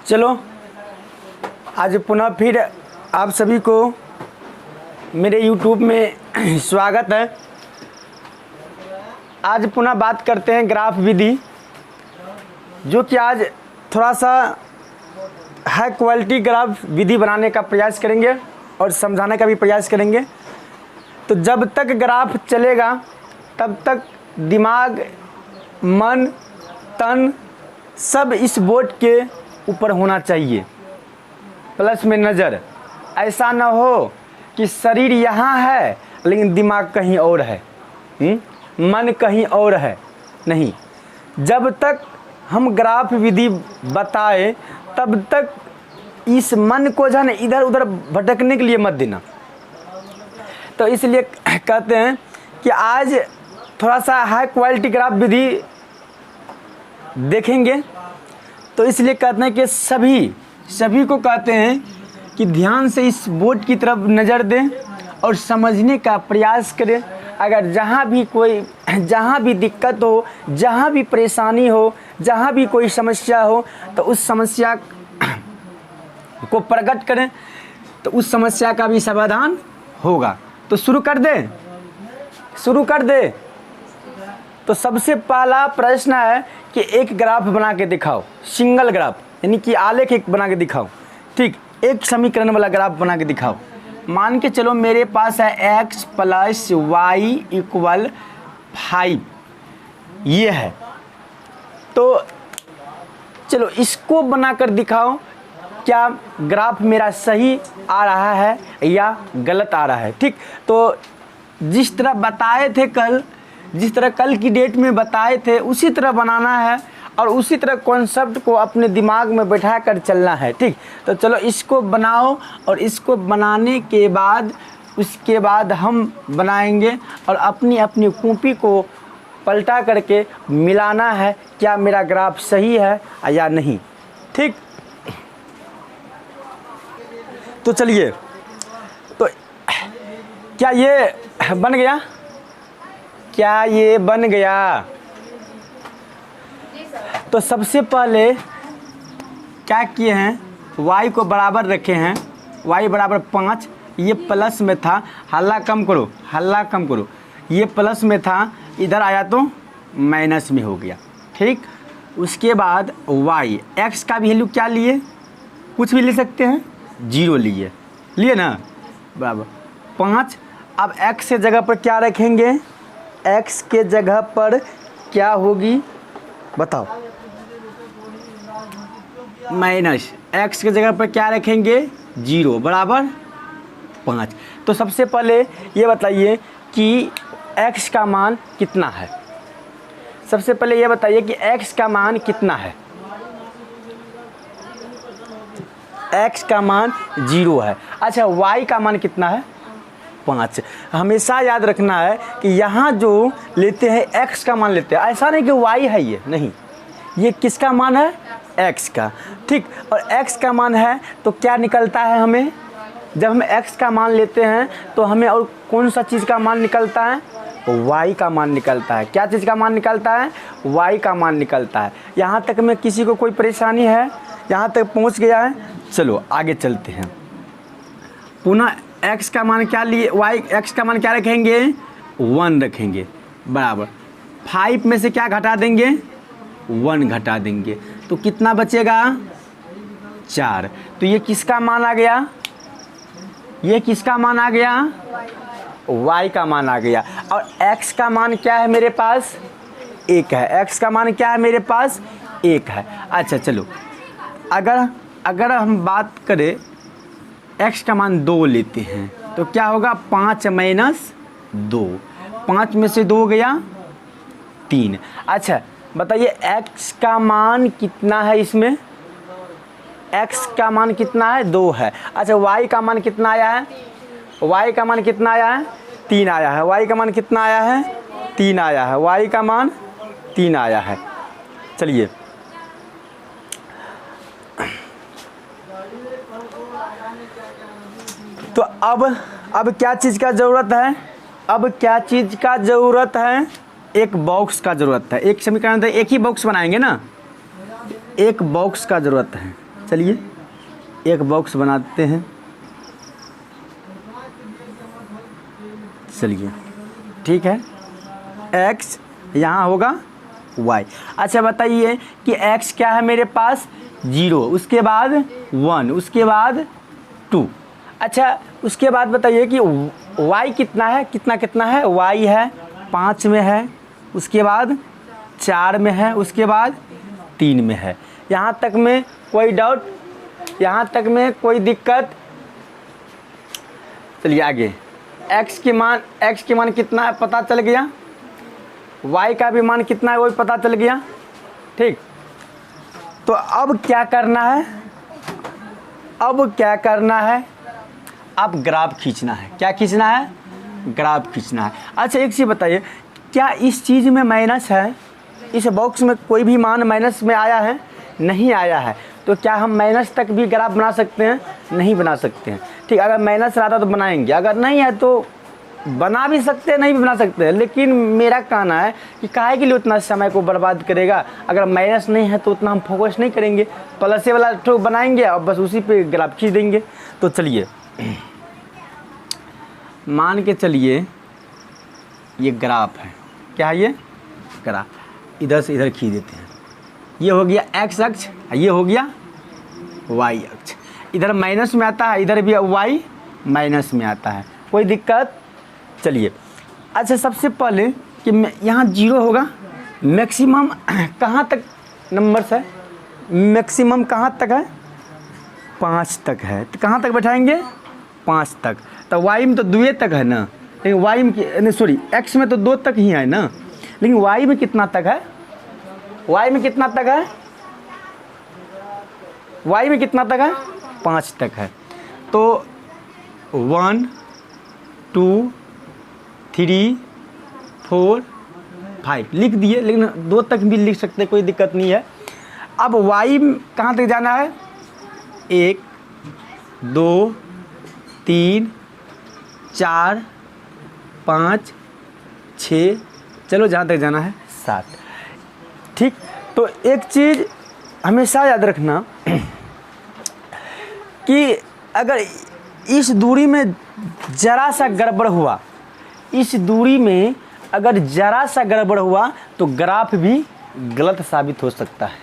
चलो आज पुनः फिर आप सभी को मेरे YouTube में स्वागत है। आज पुनः बात करते हैं ग्राफ विधि, जो कि आज थोड़ा सा हाई क्वालिटी ग्राफ विधि बनाने का प्रयास करेंगे और समझाने का भी प्रयास करेंगे। तो जब तक ग्राफ चलेगा तब तक दिमाग, मन, तन सब इस बोर्ड के ऊपर होना चाहिए, प्लस में नज़र। ऐसा ना हो कि शरीर यहाँ है लेकिन दिमाग कहीं और है, मन कहीं और है। नहीं, जब तक हम ग्राफ विधि बताए तब तक इस मन को जो है ना इधर उधर भटकने के लिए मत देना। तो इसलिए कहते हैं कि आज थोड़ा सा हाई क्वालिटी ग्राफ विधि देखेंगे। तो इसलिए कहते हैं कि सभी को कहते हैं कि ध्यान से इस बोर्ड की तरफ नज़र दें और समझने का प्रयास करें। अगर जहाँ भी दिक्कत हो, जहाँ भी परेशानी हो, जहाँ भी कोई समस्या हो, तो उस समस्या को प्रकट करें तो उस समस्या का भी समाधान होगा। तो शुरू कर दे। तो सबसे पहला प्रश्न है कि एक ग्राफ बना के दिखाओ, सिंगल ग्राफ, यानी कि आलेख एक बना के दिखाओ। ठीक, एक समीकरण वाला ग्राफ बना के दिखाओ। मान के चलो मेरे पास है x + y = 5, ये है। तो चलो इसको बनाकर दिखाओ, क्या ग्राफ मेरा सही आ रहा है या गलत आ रहा है। ठीक, तो जिस तरह बताए थे जिस तरह कल की डेट में बताए थे उसी तरह बनाना है और उसी तरह कॉन्सेप्ट को अपने दिमाग में बैठा कर चलना है। ठीक, तो चलो इसको बनाओ और इसको बनाने के बाद उसके बाद हम बनाएंगे और अपनी अपनी कॉपी को पलटा करके मिलाना है, क्या मेरा ग्राफ सही है या नहीं। ठीक, तो चलिए, तो क्या ये बन गया? क्या ये बन गया? तो सबसे पहले क्या किए हैं, y को बराबर रखे हैं, y बराबर 5, ये प्लस में था, हल्ला कम करो, ये प्लस में था, इधर आया तो माइनस में हो गया। ठीक, उसके बाद y, x का वैल्यू क्या लिए, कुछ भी ले सकते हैं, 0 लिए ना, बराबर 5। अब x के जगह पर क्या रखेंगे, x के जगह पर क्या होगी बताओ, माइनस। x के जगह पर क्या रखेंगे, 0 बराबर 5। तो सबसे पहले ये बताइए कि x का मान कितना है। सबसे पहले ये बताइए कि x का मान कितना है। x का मान 0 है। अच्छा, y का मान कितना है, 5। हमेशा याद रखना है कि यहाँ जो लेते हैं x का मान लेते हैं, ऐसा नहीं कि y है, ये नहीं, ये किसका मान है, x का। ठीक, और x का मान है तो क्या निकलता है हमें, जब हम x का मान लेते हैं तो हमें और कौन सा चीज़ का मान निकलता है, y का मान निकलता है। क्या चीज़ का मान निकलता है, y का मान निकलता है। यहाँ तक में किसी को कोई परेशानी है, यहाँ तक पहुँच गया है। चलो आगे चलते हैं। पुनः x का मान क्या लिए, x का मान क्या रखेंगे, 1 रखेंगे, बराबर 5 में से क्या घटा देंगे, 1 घटा देंगे, तो कितना बचेगा, 4। तो ये किसका मान आ गया, ये किसका मान आ गया, y का मान आ गया। और x का मान क्या है मेरे पास, 1 है। x का मान क्या है मेरे पास, 1 है। अच्छा चलो, अगर हम बात करें x का मान 2 लेते हैं तो क्या होगा, 5 - 2, 5 में से 2 गया 3। अच्छा बताइए x का मान कितना है, इसमें x का मान कितना है, 2 है। अच्छा y का मान कितना आया है, y का मान कितना आया है, 3 आया है। y का मान कितना आया है, 3 आया है। y का मान 3 आया है। चलिए तो अब क्या चीज़ का ज़रूरत है, अब क्या चीज़ का ज़रूरत है, एक बॉक्स का ज़रूरत है। एक समीकरण है, एक ही बॉक्स बनाएंगे ना, एक बॉक्स का ज़रूरत है। चलिए एक बॉक्स बनाते हैं। चलिए ठीक है, x यहाँ होगा y। अच्छा बताइए कि x क्या है मेरे पास 0, उसके बाद 1, उसके बाद 2। अच्छा उसके बाद बताइए कि y कितना है, कितना कितना है, y है 5 में है, उसके बाद 4 में है, उसके बाद 3 में है। यहाँ तक में कोई डाउट, यहाँ तक में कोई दिक्कत? चलिए आगे, x के मान कितना है पता चल गया, y का भी मान कितना है वो भी पता चल गया। ठीक, तो अब क्या करना है, अब क्या करना है, अब ग्राफ खींचना है। क्या खींचना है? ग्राफ खींचना है। अच्छा एक चीज़ बताइए, क्या इस चीज़ में माइनस है? इस बॉक्स में कोई भी मान माइनस में आया है? नहीं आया है। तो क्या हम माइनस तक भी ग्राफ बना सकते हैं? नहीं बना सकते हैं। ठीक, अगर माइनस रहता तो बनाएंगे, अगर नहीं है तो बना भी सकते हैं, नहीं भी बना सकते हैं। लेकिन मेरा कहना है कि काहे के लिए उतना समय को बर्बाद करेगा, अगर माइनस नहीं है तो उतना हम फोकस नहीं करेंगे, प्लस वाला तो बनाएंगे और बस उसी पे ग्राफ खींच देंगे। तो चलिए मान के चलिए ये ग्राफ है, क्या है ये ग्राफ, इधर से इधर खींच देते हैं। ये हो गया x अक्ष, ये हो गया y अक्ष। इधर माइनस में आता है, इधर भी y माइनस में आता है, कोई दिक्कत? चलिए अच्छा सबसे पहले कि यहाँ 0 होगा, मैक्सिमम कहाँ तक नंबर्स है, मैक्सिमम कहाँ तक है, 5 तक है। तो कहाँ तक बैठाएंगे? 5 तक। तो y में तो 2 तक है ना, लेकिन y में नहीं सॉरी x में तो 2 तक ही है ना, लेकिन y में कितना तक है, y में कितना तक है, y में कितना तक है, 5 तक है। तो 1 2 3 4 5 लिख दिए, लेकिन 2 तक भी लिख सकते, कोई दिक्कत नहीं है। अब y कहाँ तक जाना है, 1 2 3 4 5 6, चलो जहाँ तक जाना है 7। ठीक, तो एक चीज़ हमेशा याद रखना कि अगर इस दूरी में ज़रा सा गड़बड़ हुआ, इस दूरी में अगर ज़रा सा गड़बड़ हुआ तो ग्राफ भी गलत साबित हो सकता है।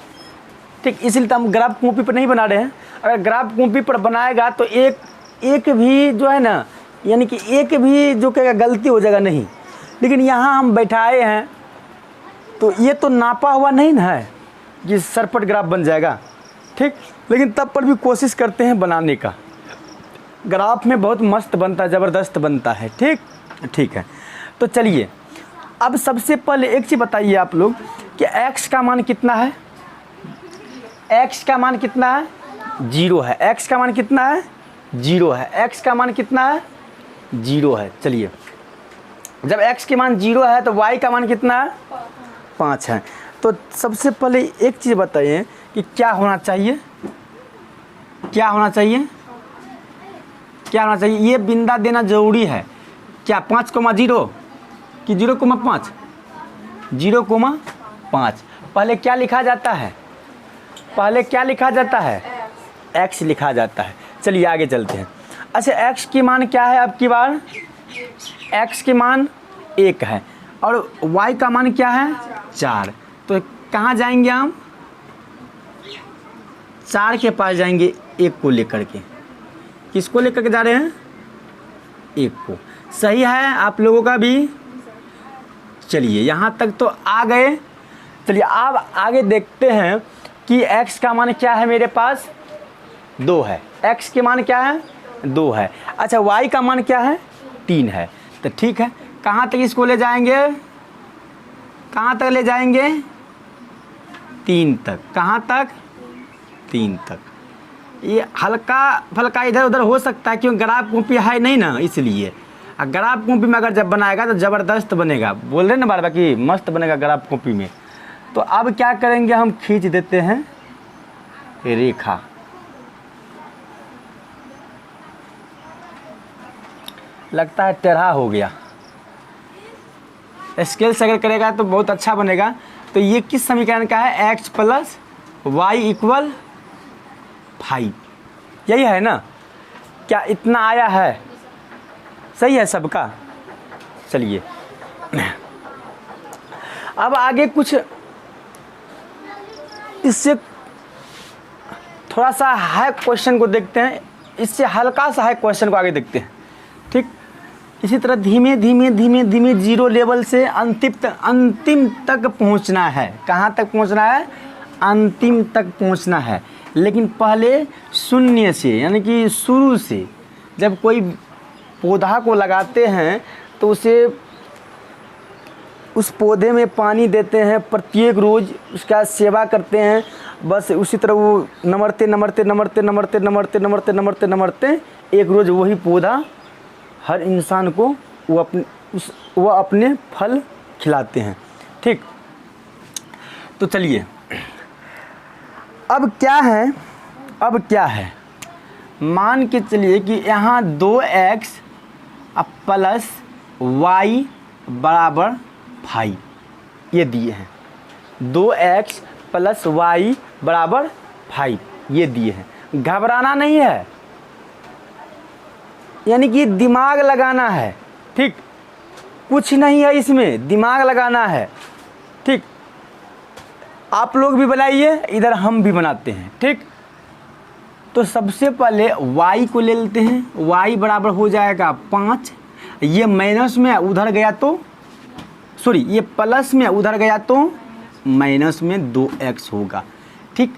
ठीक, इसलिए तो हम ग्राफ कॉपी पर नहीं बना रहे हैं। अगर ग्राफ कॉपी पर बनाएगा तो एक भी जो है ना, यानी कि एक भी जो कहेगा गलती हो जाएगा नहीं। लेकिन यहाँ हम बैठाए हैं तो ये तो नापा हुआ नहीं ना है कि सरपट ग्राफ बन जाएगा। ठीक, लेकिन तब पर भी कोशिश करते हैं बनाने का। ग्राफ में बहुत मस्त बनता है, ज़बरदस्त बनता है। ठीक ठीक है, तो चलिए अब सबसे पहले एक चीज़ बताइए आप लोग कि x का मान कितना है, x का मान कितना है, 0 है। x का मान कितना है, 0 है। x का मान कितना है, 0 है। चलिए जब x के मान 0 है तो y का मान कितना है, 5 है। तो सबसे पहले एक चीज़ बताइए कि क्या होना चाहिए, क्या होना चाहिए, क्या होना चाहिए, ये बिंदा देना ज़रूरी है। क्या 5,0 कि 0,5, 0,5। पहले क्या लिखा जाता है, पहले क्या लिखा जाता है, x लिखा जाता है। चलिए आगे चलते हैं। अच्छा x की मान क्या है, अब की बार x के मान 1 है और y का मान क्या है, 4। तो कहाँ जाएंगे हम, 4 के पास जाएंगे, 1 को लेकर के। किसको लेकर के जा रहे हैं, 1 को। सही है आप लोगों का भी। चलिए यहाँ तक तो आ गए। चलिए अब आगे देखते हैं कि x का मान क्या है, मेरे पास 2 है। x के मान क्या है, 2 है। अच्छा y का मान क्या है, 3 है। तो ठीक है, कहाँ तक इसको ले जाएंगे, कहाँ तक ले जाएंगे, 3 तक। कहाँ तक, 3 तक। ये हल्का फल्का इधर उधर हो सकता है क्योंकि ग्राफ कॉपी है नहीं ना, इसलिए। ग्राफ कॉपी में अगर जब बनाएगा तो ज़बरदस्त बनेगा, बोल रहे ना बार बार कि मस्त बनेगा ग्राफ कॉपी में। तो अब क्या करेंगे, हम खींच देते हैं रेखा। लगता है टेढ़ा हो गया, स्केल से अगर करेगा तो बहुत अच्छा बनेगा। तो ये किस समीकरण का है, x + y = 5। यही है ना? क्या इतना आया है? सही है सबका? चलिए अब आगे कुछ इससे थोड़ा सा हाई क्वेश्चन को देखते हैं, इससे हल्का सा हाई क्वेश्चन को आगे देखते हैं। ठीक, इसी तरह धीमे धीमे धीमे धीमे जीरो लेवल से अंतिम तक पहुंचना है। कहाँ तक पहुंचना है? अंतिम तक पहुंचना है। लेकिन पहले शून्य से, यानी कि शुरू से जब कोई पौधा को लगाते हैं तो उसे उस पौधे में पानी देते हैं, प्रत्येक रोज़ उसका सेवा करते हैं। बस उसी तरह वो नमरते नमरते नमरते नमरते नमरते नमरते नमरते नमरते एक रोज़ वही पौधा हर इंसान को वो अपने फल खिलाते हैं। ठीक, तो चलिए अब क्या है, मान के चलिए कि यहाँ 2x प्लस y बराबर 5 ये दिए हैं। 2x प्लस y बराबर 5 ये दिए हैं। घबराना नहीं है, यानी कि दिमाग लगाना है। ठीक, कुछ नहीं है इसमें, दिमाग लगाना है। ठीक, आप लोग भी बनाइए, इधर हम भी बनाते हैं। ठीक, तो सबसे पहले y को ले लेते हैं। y बराबर हो जाएगा 5। ये माइनस में उधर गया तो सॉरी, ये प्लस में उधर गया तो माइनस में 2x होगा। ठीक,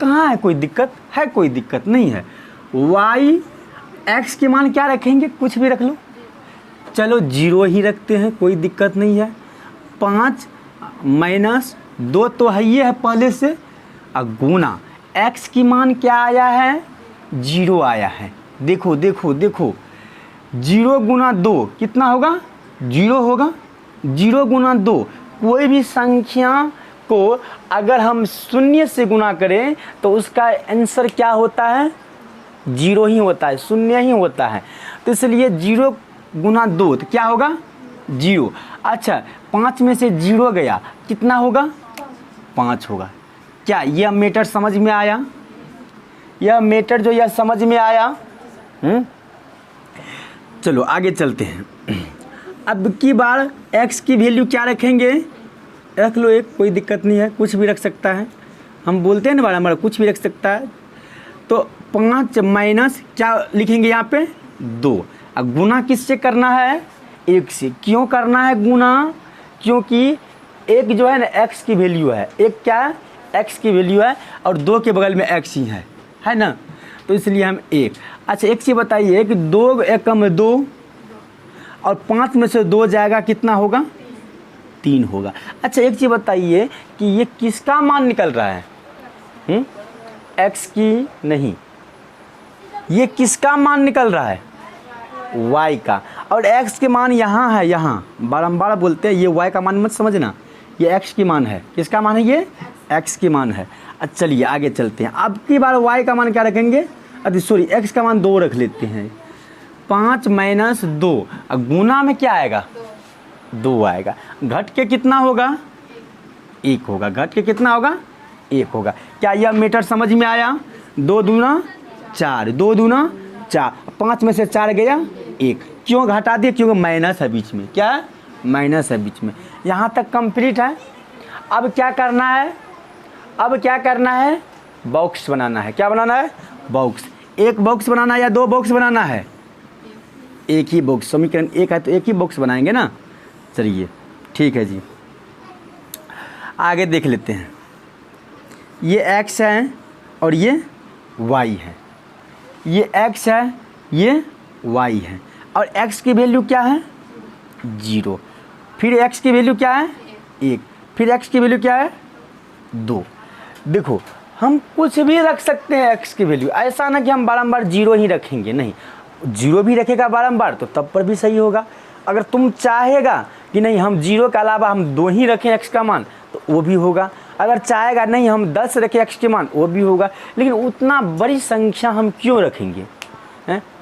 कहाँ है कोई दिक्कत? है कोई दिक्कत नहीं है। y x के मान क्या रखेंगे? कुछ भी रख लो, चलो 0 ही रखते हैं, कोई दिक्कत नहीं है। 5 माइनस 2 तो है ये है पहले से, और गुना x की मान क्या आया है? 0 आया है। देखो देखो देखो, 0 गुना 2 कितना होगा? 0 होगा। 0 गुना 2, कोई भी संख्या को अगर हम शून्य से गुना करें तो उसका आंसर क्या होता है? 0 ही होता है, शून्य ही होता है। तो इसलिए 0 गुना 2 तो क्या होगा? 0। अच्छा, 5 में से 0 गया, कितना होगा? 5 होगा। क्या यह मेथड समझ में आया? यह मेथड जो यह समझ में आया? चलो आगे चलते हैं। अब की बार x की वैल्यू क्या रखेंगे? रख लो एक, कोई दिक्कत नहीं है, कुछ भी रख सकता है। हम बोलते हैं ना बार कुछ भी रख सकता है। तो 5 माइनस क्या लिखेंगे यहाँ पे? 2। अब गुना किससे करना है? 1 से। क्यों करना है गुना? क्योंकि एक जो है ना x की वैल्यू है, एक क्या है? x की वैल्यू है, और 2 के बगल में x ही है ना? तो इसलिए हम 1। अच्छा, एक चीज़ बताइए कि 2 एकम 2 और 5 में से 2 जाएगा, कितना होगा? 3 होगा। अच्छा, एक चीज़ बताइए कि ये किसका मान निकल रहा है? x की नहीं, ये किसका मान निकल रहा है? y का। और x के मान यहाँ है, यहाँ बारंबार बोलते हैं, ये y का मान मत समझना, ये x की मान है। किसका मान है? ये x की मान है। अच्छा चलिए आगे चलते हैं। अब की बार y का मान क्या रखेंगे? अरे सॉरी, x का मान 2 रख लेते हैं। 5 माइनस 2, गुना में क्या आएगा? 2 आएगा। घट के कितना होगा? 1 होगा। घट के कितना होगा? 1 होगा। क्या यह मेथड समझ में आया? 2 दूना 4, 2 दूना 4, 5 में से 4 गया 1। क्यों घटा दिए? क्योंकि माइनस है बीच में। क्या है? माइनस है बीच में। यहाँ तक कंप्लीट है। अब क्या करना है? अब क्या करना है? बॉक्स बनाना है। क्या बनाना है? बॉक्स। एक बॉक्स बनाना है या 2 बॉक्स बनाना है? एक ही बॉक्स। समीकरण 1 है तो एक ही बॉक्स बनाएंगे ना। चलिए ठीक है जी, आगे देख लेते हैं। ये x है और ये y है। ये x है, ये y है, और x की वैल्यू क्या है? 0। फिर x की वैल्यू क्या है? 1। फिर x की वैल्यू क्या है? 2। देखो, हम कुछ भी रख सकते हैं x की वैल्यू। ऐसा ना कि हम बारंबार 0 ही रखेंगे, नहीं। 0 भी रखेगा बारंबार तो तब पर भी सही होगा। अगर तुम चाहेगा कि नहीं हम 0 के अलावा हम 2 ही रखें x का मान, तो वो भी होगा। अगर चाहेगा नहीं हम 10 रखें x के मान, वो भी होगा। लेकिन उतना बड़ी संख्या हम क्यों रखेंगे?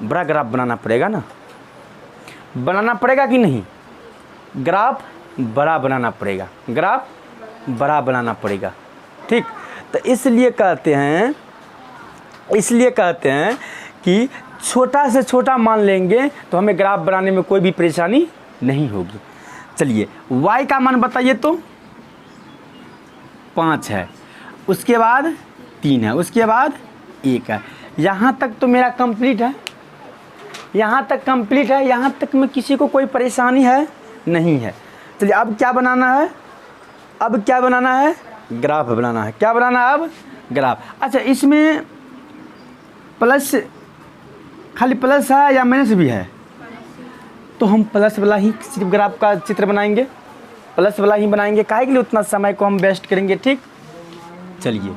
बड़ा ग्राफ बनाना पड़ेगा ना, बनाना पड़ेगा कि नहीं? ग्राफ बड़ा बनाना पड़ेगा, ग्राफ बड़ा बनाना पड़ेगा। ठीक, तो इसलिए कहते हैं इसलिए कहते हैं कि छोटा से छोटा मान लेंगे तो हमें ग्राफ बनाने में कोई भी परेशानी नहीं होगी। चलिए y का मान बताइए तो 5 है, उसके बाद 3 है, उसके बाद 1 है। यहाँ तक तो मेरा कंप्लीट है, यहाँ तक कंप्लीट है, यहाँ तक में किसी को कोई परेशानी है नहीं है। चलिए अब क्या बनाना है, अब क्या बनाना है, ग्राफ बनाना है। क्या बनाना है अब, ग्राफ। अच्छा इसमें प्लस, खाली प्लस है या माइनस भी है, तो हम प्लस वाला ही सिर्फ ग्राफ का चित्र बनाएंगे, प्लस वाला ही बनाएंगे। काहे के लिए उतना समय को हम वेस्ट करेंगे, ठीक। चलिए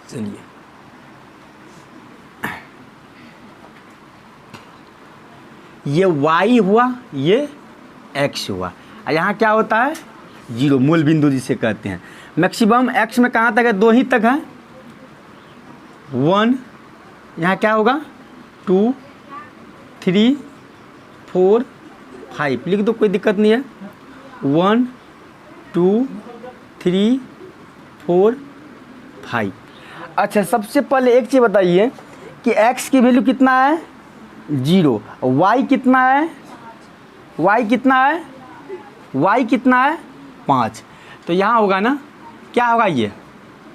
चलिए ये y हुआ, ये x हुआ, और यहाँ क्या होता है, 0, मूल बिंदु जिसे कहते हैं। मैक्सिमम x में कहाँ तक है, 2 ही तक है, 1, यहाँ क्या होगा 2, 3, 4, 5 लिख दो, कोई दिक्कत नहीं है। 1, 2, 3, 4, 5। अच्छा सबसे पहले एक चीज़ बताइए कि x की वैल्यू कितना है, 0, y कितना है, y कितना है, y कितना है 5। तो यहाँ होगा ना, क्या होगा ये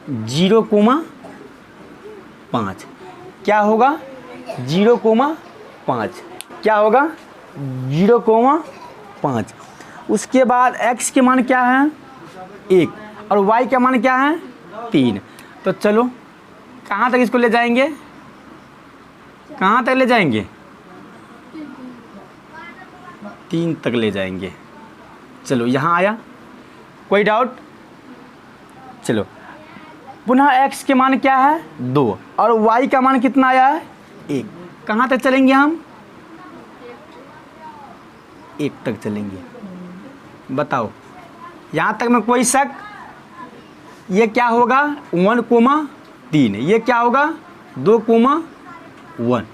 0,5, क्या होगा 0,5, क्या होगा 0,5। उसके बाद x के मान क्या है 1 और y का मान क्या है 3। तो चलो कहाँ तक इसको ले जाएंगे, कहाँ तक ले जाएंगे, 3 तक ले जाएंगे। चलो यहाँ आया, कोई डाउट। चलो पुनः x के मान क्या है 2 और y का मान कितना आया है 1। कहाँ तक चलेंगे हम, 1 तक चलेंगे। बताओ यहाँ तक में कोई शक, ये क्या होगा 1,3, ये क्या होगा 2,1,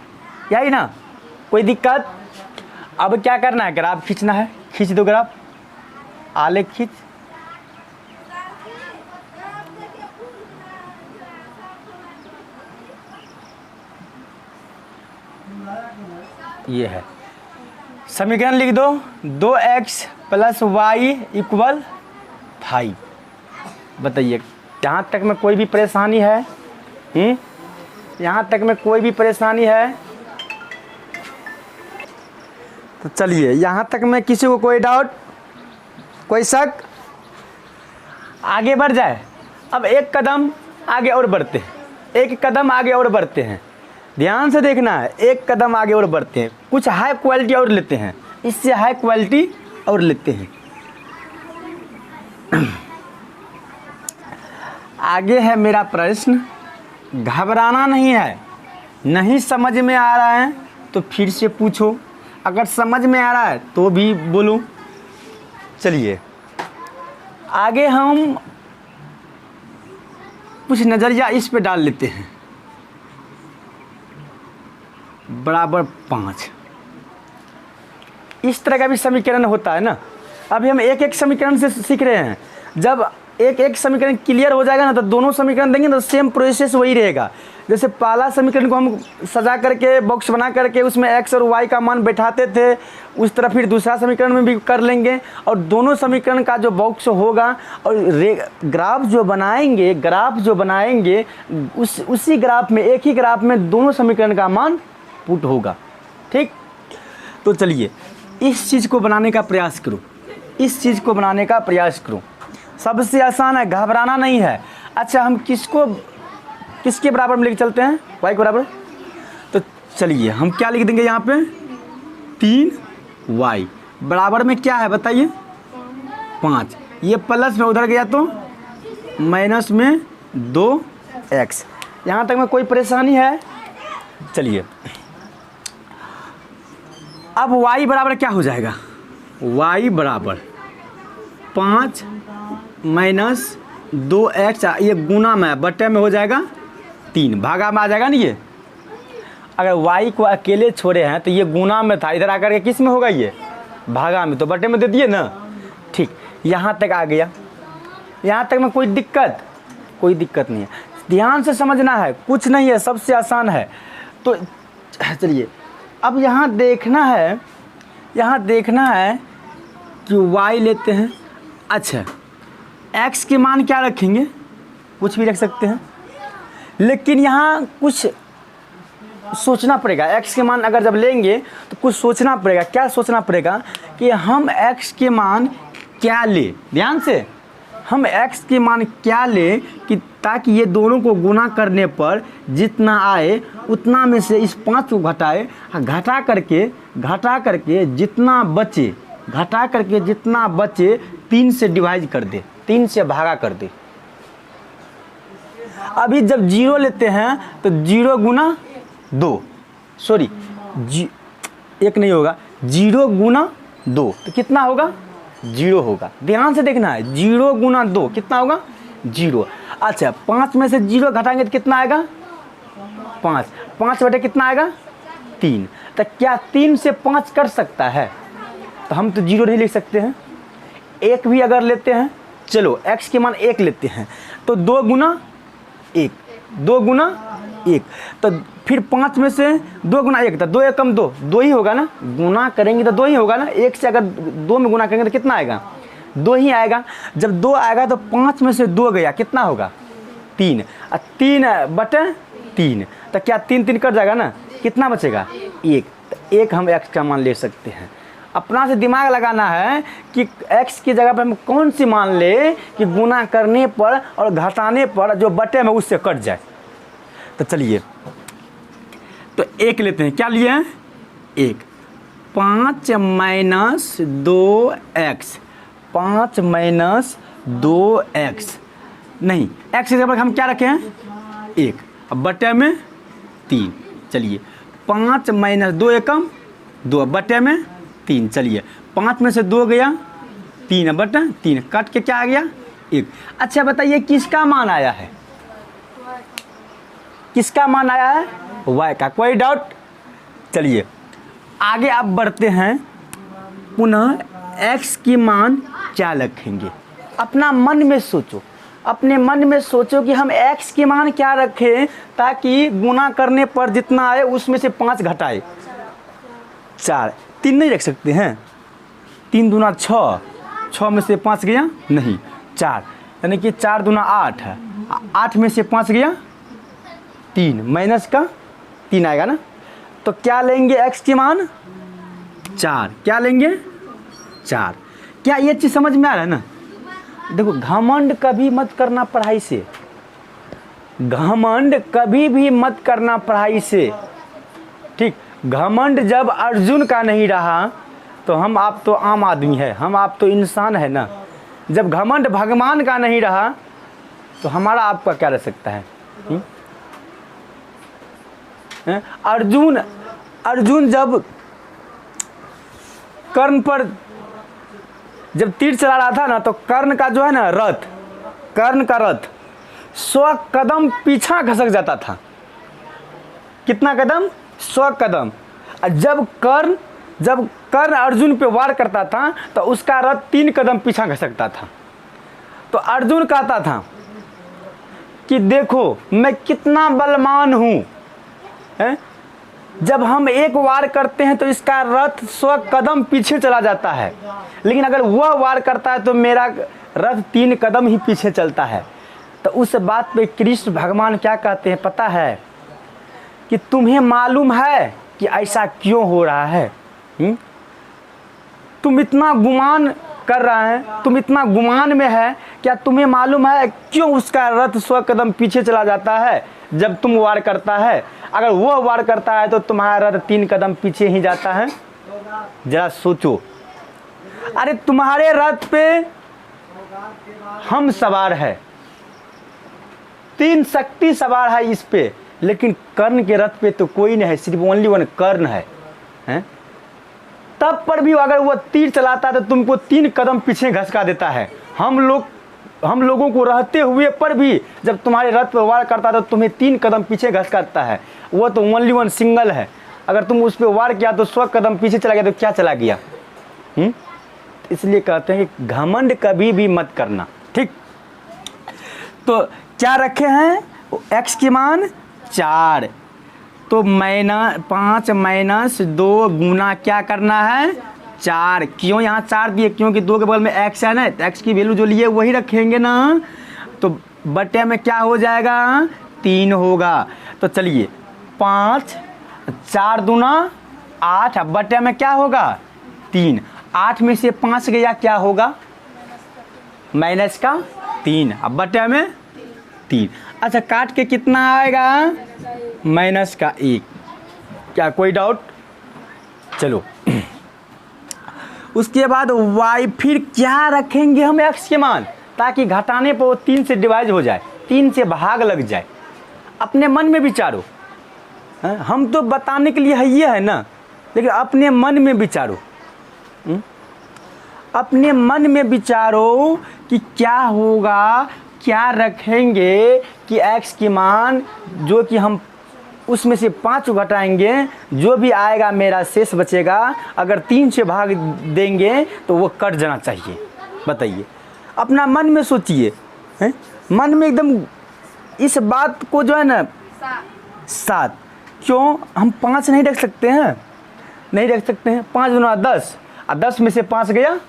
यही ना, कोई दिक्कत। अब क्या करना है, ग्राफ खींचना है, खींच दो ग्राफ, आलेख खींच। ये है समीकरण, लिख दो 2x + y = 5। बताइए यहाँ तक में कोई भी परेशानी है, यहाँ तक में कोई भी परेशानी है, तो चलिए यहाँ तक में किसी को कोई डाउट, कोई शक, आगे बढ़ जाए। अब एक कदम आगे और बढ़ते हैं, एक कदम आगे और बढ़ते हैं, ध्यान से देखना है, एक कदम आगे और बढ़ते हैं, कुछ हाई क्वालिटी और लेते हैं, इससे हाई क्वालिटी और लेते हैं। आगे है मेरा प्रश्न, घबराना नहीं है, नहीं समझ में आ रहा है तो फिर से पूछो, अगर समझ में आ रहा है तो भी बोलो। चलिए आगे हम कुछ नज़रिया इस पे डाल लेते हैं, बराबर 5। इस तरह का भी समीकरण होता है ना। अभी हम एक एक समीकरण से सीख रहे हैं, जब एक एक समीकरण क्लियर हो जाएगा ना तो दोनों समीकरण देंगे तो सेम प्रोसेस वही रहेगा। जैसे पहला समीकरण को हम सजा करके बॉक्स बना करके उसमें x और y का मान बैठाते थे, उस तरह फिर दूसरा समीकरण में भी कर लेंगे, और दोनों समीकरण का जो बॉक्स होगा और ग्राफ जो बनाएंगे उसी ग्राफ में, एक ही ग्राफ में दोनों समीकरण का मान पुट होगा, ठीक। तो चलिए इस चीज़ को बनाने का प्रयास करो, इस चीज़ को बनाने का प्रयास करो, सबसे आसान है, घबराना नहीं है। अच्छा हम किसके बराबर में लेके चलते हैं, y के बराबर। तो चलिए हम क्या लिख देंगे यहाँ पे, 3y बराबर में क्या है बताइए 5, ये प्लस में उधर गया तो माइनस में 2x। यहाँ तक में कोई परेशानी है। चलिए अब y बराबर क्या हो जाएगा, y बराबर 5 माइनस 2x, ये गुना में बटे में हो जाएगा 3, भागा में आ जाएगा नहीं। ये अगर y को अकेले छोड़े हैं तो ये गुना में था, इधर आकर के किस में होगा, ये भागा में, तो बटे में दे दिए ना, ठीक। यहाँ तक आ गया, यहाँ तक में कोई दिक्कत नहीं है। ध्यान से समझना है, कुछ नहीं है, सबसे आसान है। तो चलिए अब यहाँ देखना है कि y लेते हैं। अच्छा x के मान क्या रखेंगे, कुछ भी रख सकते हैं, लेकिन यहाँ कुछ सोचना पड़ेगा। x के मान अगर जब लेंगे तो कुछ सोचना पड़ेगा। क्या सोचना पड़ेगा कि हम x के मान क्या ले, ध्यान से हम x के मान क्या ले कि ताकि ये दोनों को गुना करने पर जितना आए उतना में से इस 5 को घटाए, घटा करके जितना बचे 3 से डिवाइड कर दे, 3 से भागा कर दे। अभी जब 0 लेते हैं तो 0 गुना 2, सॉरी 1 नहीं होगा, 0 गुना 2 तो कितना होगा, 0 होगा। ध्यान से देखना है, 0 गुना 2 कितना होगा, 0। अच्छा 5 में से 0 घटाएंगे तो कितना आएगा, 5 बटे कितना आएगा, 3। तो क्या 3 से 5 कर सकता है, तो हम तो 0 नहीं लिख सकते हैं। 1 भी अगर लेते हैं, चलो x के मान 1 लेते हैं तो 2 गुना 1, तो फिर 5 में से 2 गुना 1 तो 2 1 कम 2 ही होगा ना, गुना करेंगे तो 2 ही होगा ना। 1 से अगर 2 में गुना करेंगे तो कितना आएगा, 2 ही आएगा। जब 2 आएगा तो 5 में से 2 गया, कितना होगा, 3, और 3 बटे 3 तो क्या 3 3 कट जाएगा ना, कितना बचेगा, 1। तो 1 हम x का मान ले सकते हैं। अपना से दिमाग लगाना है कि x की जगह पर हम कौन सी मान ले कि गुना करने पर और घटाने पर जो बटे में उससे कट जाए। तो चलिए तो 1 लेते हैं, क्या लिए हैं, 1, 5 माइनस 2x, 5 माइनस 2x नहीं, x की जगह पर हम क्या रखे हैं, 1, अब बटे में 3। चलिए 5 माइनस 2 एकम 2 बटे में 3। चलिए 5 में से 2 गया, 3 बटे 3 कट के क्या आ गया, 1। अच्छा बताइए किसका मान आया है, किसका मान आया है, y का, कोई डाउट। चलिए आगे आप बढ़ते हैं, पुनः x की मान क्या रखेंगे। अपना मन में सोचो, अपने मन में सोचो कि हम x की मान क्या रखें ताकि गुना करने पर जितना आए उसमें से 5 घटाए। 4, 3 नहीं रख सकते हैं, 3 दूना 6, 6 में से 5 गया नहीं, 4 यानी कि 4 दूना 8 है, 8 में से 5 गया 3, माइनस का 3 आएगा ना। तो क्या लेंगे x की मान 4, क्या लेंगे 4। क्या ये चीज़ समझ में आ रहा है ना। देखो घमंड कभी मत करना पढ़ाई से, घमंड कभी भी मत करना पढ़ाई से, ठीक। घमंड जब अर्जुन का नहीं रहा तो हम आप तो आम आदमी है, हम आप तो इंसान है ना। जब घमंड भगवान का नहीं रहा तो हमारा आपका क्या रह सकता है। अर्जुन जब कर्ण पर जब तीर चला रहा था ना तो कर्ण का जो है ना रथ, कर्ण का रथ 100 कदम पीछा खसक जाता था। कितना कदम, 100 कदम। जब कर्ण अर्जुन पे वार करता था तो उसका रथ 3 कदम पीछा खसकता था। तो अर्जुन कहता था कि देखो मैं कितना बलवान हूँ। जब हम एक वार करते हैं तो इसका रथ 100 कदम पीछे चला जाता है, लेकिन अगर वह वार करता है तो मेरा रथ 3 कदम ही पीछे चलता है। तो उस बात पे कृष्ण भगवान क्या कहते हैं पता है कि तुम्हें मालूम है कि ऐसा क्यों हो रहा है। तुम इतना गुमान कर रहा है, तुम इतना गुमान में है, क्या तुम्हें मालूम है क्यों उसका रथ 100 कदम पीछे चला जाता है जब तुम वार करता है। अगर वह वार करता है तो तुम्हारा रथ 3 कदम पीछे ही जाता है। जरा सोचो, अरे तुम्हारे रथ पे हम सवार है, 3 शक्ति सवार है इस पे, लेकिन कर्ण के रथ पे तो कोई नहीं है, सिर्फ ओनली वन कर्ण है, हैं? तब पर भी अगर वो तीर चलाता है तो तुमको 3 कदम पीछे घसका देता है। हम लोगों को रहते हुए पर भी जब तुम्हारे रथ पर वार करता है तो तुम्हें 3 कदम पीछे घसकाता है। वो तो ओनली वन सिंगल है, अगर तुम उस पर वार किया तो 100 कदम पीछे चला गया तो क्या चला गया। इसलिए कहते हैं कि घमंड कभी भी मत करना, ठीक। तो क्या रखे हैं, x के मान 4, तो 5 - 2 गुना क्या करना है 4। क्यों यहाँ 4 दिए, क्योंकि 2 के बगल में x है ना, तो x की वैल्यू जो लिए वही रखेंगे ना, तो बटे में क्या हो जाएगा 3 होगा। तो चलिए 5 4 दूना 8, अब बटे में क्या होगा 3, 8 में से 5 गया क्या होगा माइनस का 3, अब बटे में 3। अच्छा काट के कितना आएगा माइनस का 1, क्या कोई डाउट। चलो उसके बाद y फिर क्या रखेंगे हम x के मान, ताकि घटाने पर वो 3 से डिवाइड हो जाए, 3 से भाग लग जाए। अपने मन में विचारो, हम तो बताने के लिए है ये है ना, लेकिन अपने मन में विचारो, अपने मन में विचारो कि क्या होगा, क्या रखेंगे कि x की मान जो कि हम उसमें से 5 घटाएंगे, जो भी आएगा मेरा शेष बचेगा, अगर 3 से भाग देंगे तो वो कट जाना चाहिए। बताइए, अपना मन में सोचिए, मन में एकदम इस बात को जो है ना 7, क्यों हम 5 नहीं रख सकते हैं, नहीं रख सकते हैं, 5 दूना 10, और 10 में से 5 गया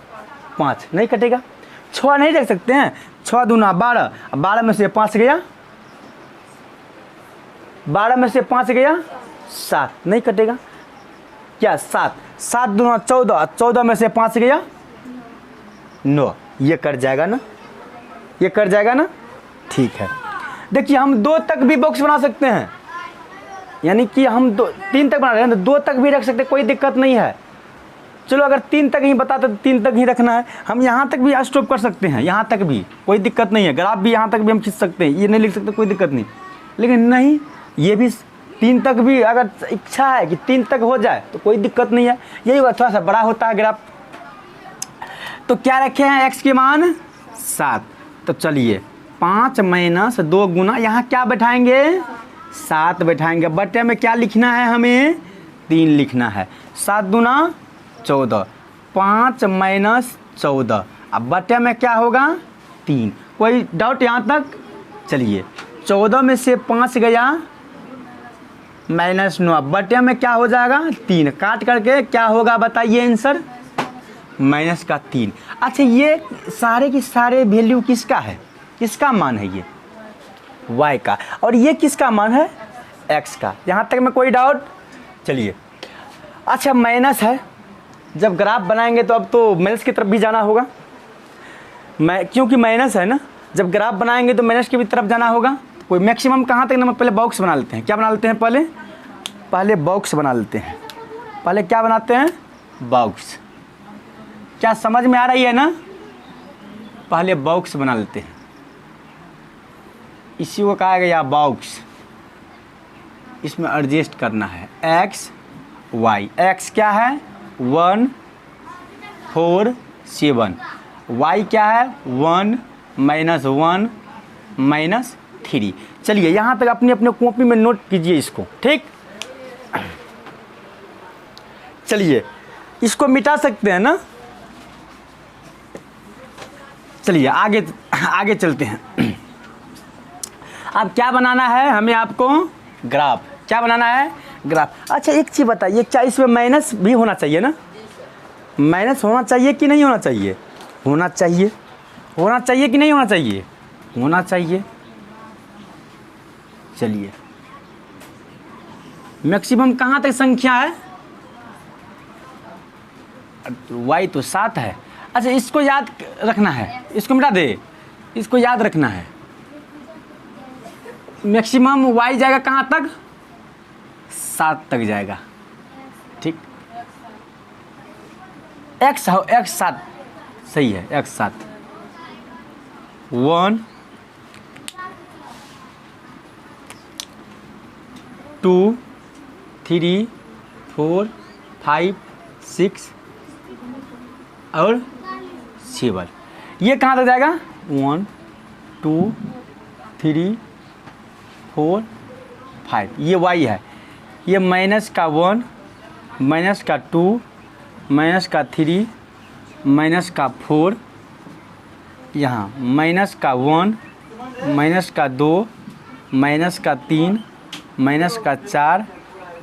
5 नहीं कटेगा। 6 नहीं रख सकते हैं, 6 दूना 12, 12 में से 5 गया, 12 में से 5 गया 7 नहीं कटेगा, क्या 7, 7 दूना 14, 14 में से 5 गया 9, ये कट जाएगा ना, ये कट जाएगा ना। ठीक है, देखिए हम 2 तक भी बॉक्स बना सकते हैं, यानी कि हम 3 तक बना रहे हैं तो 2 तक भी रख सकते हैं, कोई दिक्कत नहीं है। चलो अगर 3 तक ही बताते तो 3 तक ही रखना है, हम यहाँ तक भी स्टॉप कर सकते हैं, यहाँ तक भी कोई दिक्कत नहीं है, ग्राफ भी यहाँ तक भी हम खींच सकते हैं, ये नहीं लिख सकते कोई दिक्कत नहीं। लेकिन नहीं, ये भी 3 तक भी अगर इच्छा है कि 3 तक हो जाए तो कोई दिक्कत नहीं है, यही होगा थोड़ा सा बड़ा होता है ग्राफ। तो क्या रखे हैं x के मान 7, तो चलिए 5 - 2 गुना, यहाँ क्या बैठाएंगे 7 बैठाएंगे, बटे में क्या लिखना है हमें 3 लिखना है, 7 दूना 14, 5 - 14, अब बटे में क्या होगा 3। कोई डाउट यहाँ तक। चलिए 14 में से 5 गया -9, बटे में क्या हो जाएगा 3, काट करके क्या होगा बताइए आंसर माइनस का 3। अच्छा ये सारे के सारे वैल्यू किसका है, किसका मान है ये y का, और ये किसका मान है x का, यहाँ तक में कोई डाउट। चलिए अच्छा माइनस है, जब ग्राफ बनाएंगे तो अब तो माइनस की तरफ भी जाना होगा, क्योंकि माइनस है ना, जब ग्राफ बनाएंगे तो माइनस की भी तरफ जाना होगा। कोई मैक्सिमम कहाँ तक ना, पहले बॉक्स बना लेते हैं, क्या बना लेते हैं पहले बॉक्स बना लेते हैं, पहले क्या बनाते हैं बॉक्स, क्या समझ में आ रही है ना, पहले बॉक्स बना लेते हैं, इसी को कहा गया बॉक्स। इसमें एडजस्ट करना है x y, x क्या है 1 4 7, y क्या है 1 - 1 - 3। चलिए यहाँ तक अपने अपने कॉपी में नोट कीजिए इसको, ठीक। चलिए इसको मिटा सकते हैं ना। चलिए आगे चलते हैं। अब क्या बनाना है हमें, आपको ग्राफ, क्या बनाना है ग्राफ। अच्छा एक चीज़ बताइए, क्या इसमें माइनस भी होना चाहिए ना, माइनस होना चाहिए कि नहीं होना चाहिए, होना चाहिए, होना चाहिए कि नहीं होना चाहिए, होना चाहिए। चलिए मैक्सिमम कहाँ तक संख्या है, y तो 7 है। अच्छा इसको याद रखना है, इसको मिटा दे, इसको याद रखना है, मैक्सिमम y जाएगा कहाँ तक 7 तक जाएगा, ठीक। x 7 सही है, x 7 1 2 3 4 5 6 और 7, ये कहाँ तक जाएगा 1 2 3 4 5, ये y है, ये माइनस का 1 माइनस का 2 माइनस का 3 माइनस का 4, यहाँ माइनस का 1 माइनस का 2, माइनस का 3, माइनस का 4,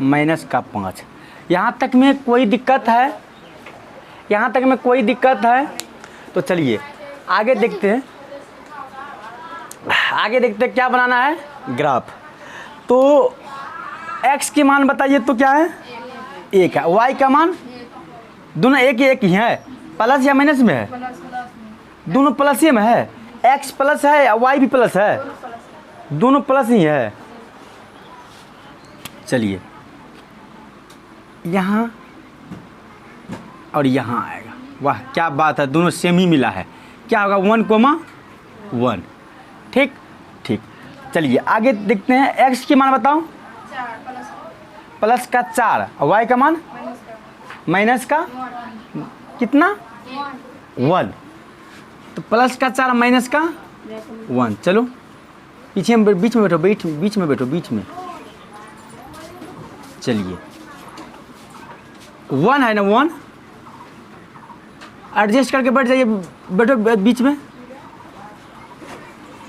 माइनस का 5। यहाँ तक में कोई दिक्कत है? यहाँ तक में कोई दिक्कत है? तो चलिए आगे देखते हैं। आगे देखते हैं क्या बनाना है, ग्राफ। तो x की मान बताइए तो क्या है, 1 है। y का मान दोनों एक ही है, प्लस या माइनस में है? दोनों प्लस ही में है। x प्लस है या y भी प्लस है? दोनों प्लस ही है। चलिए यहाँ और यहाँ आएगा। वाह क्या बात है, दोनों सेम ही मिला है। क्या होगा, 1,1। ठीक ठीक। चलिए आगे देखते हैं। x की मान बताओ, प्लस का 4, और y का मान माइनस का कितना, 1। तो प्लस का 4 माइनस का 1। चलो पीछे में, बीच में बैठो, बीच में बैठो, बीच में। चलिए 1 है ना, 1 एडजस्ट करके बैठ जाइए, बैठो बीच में।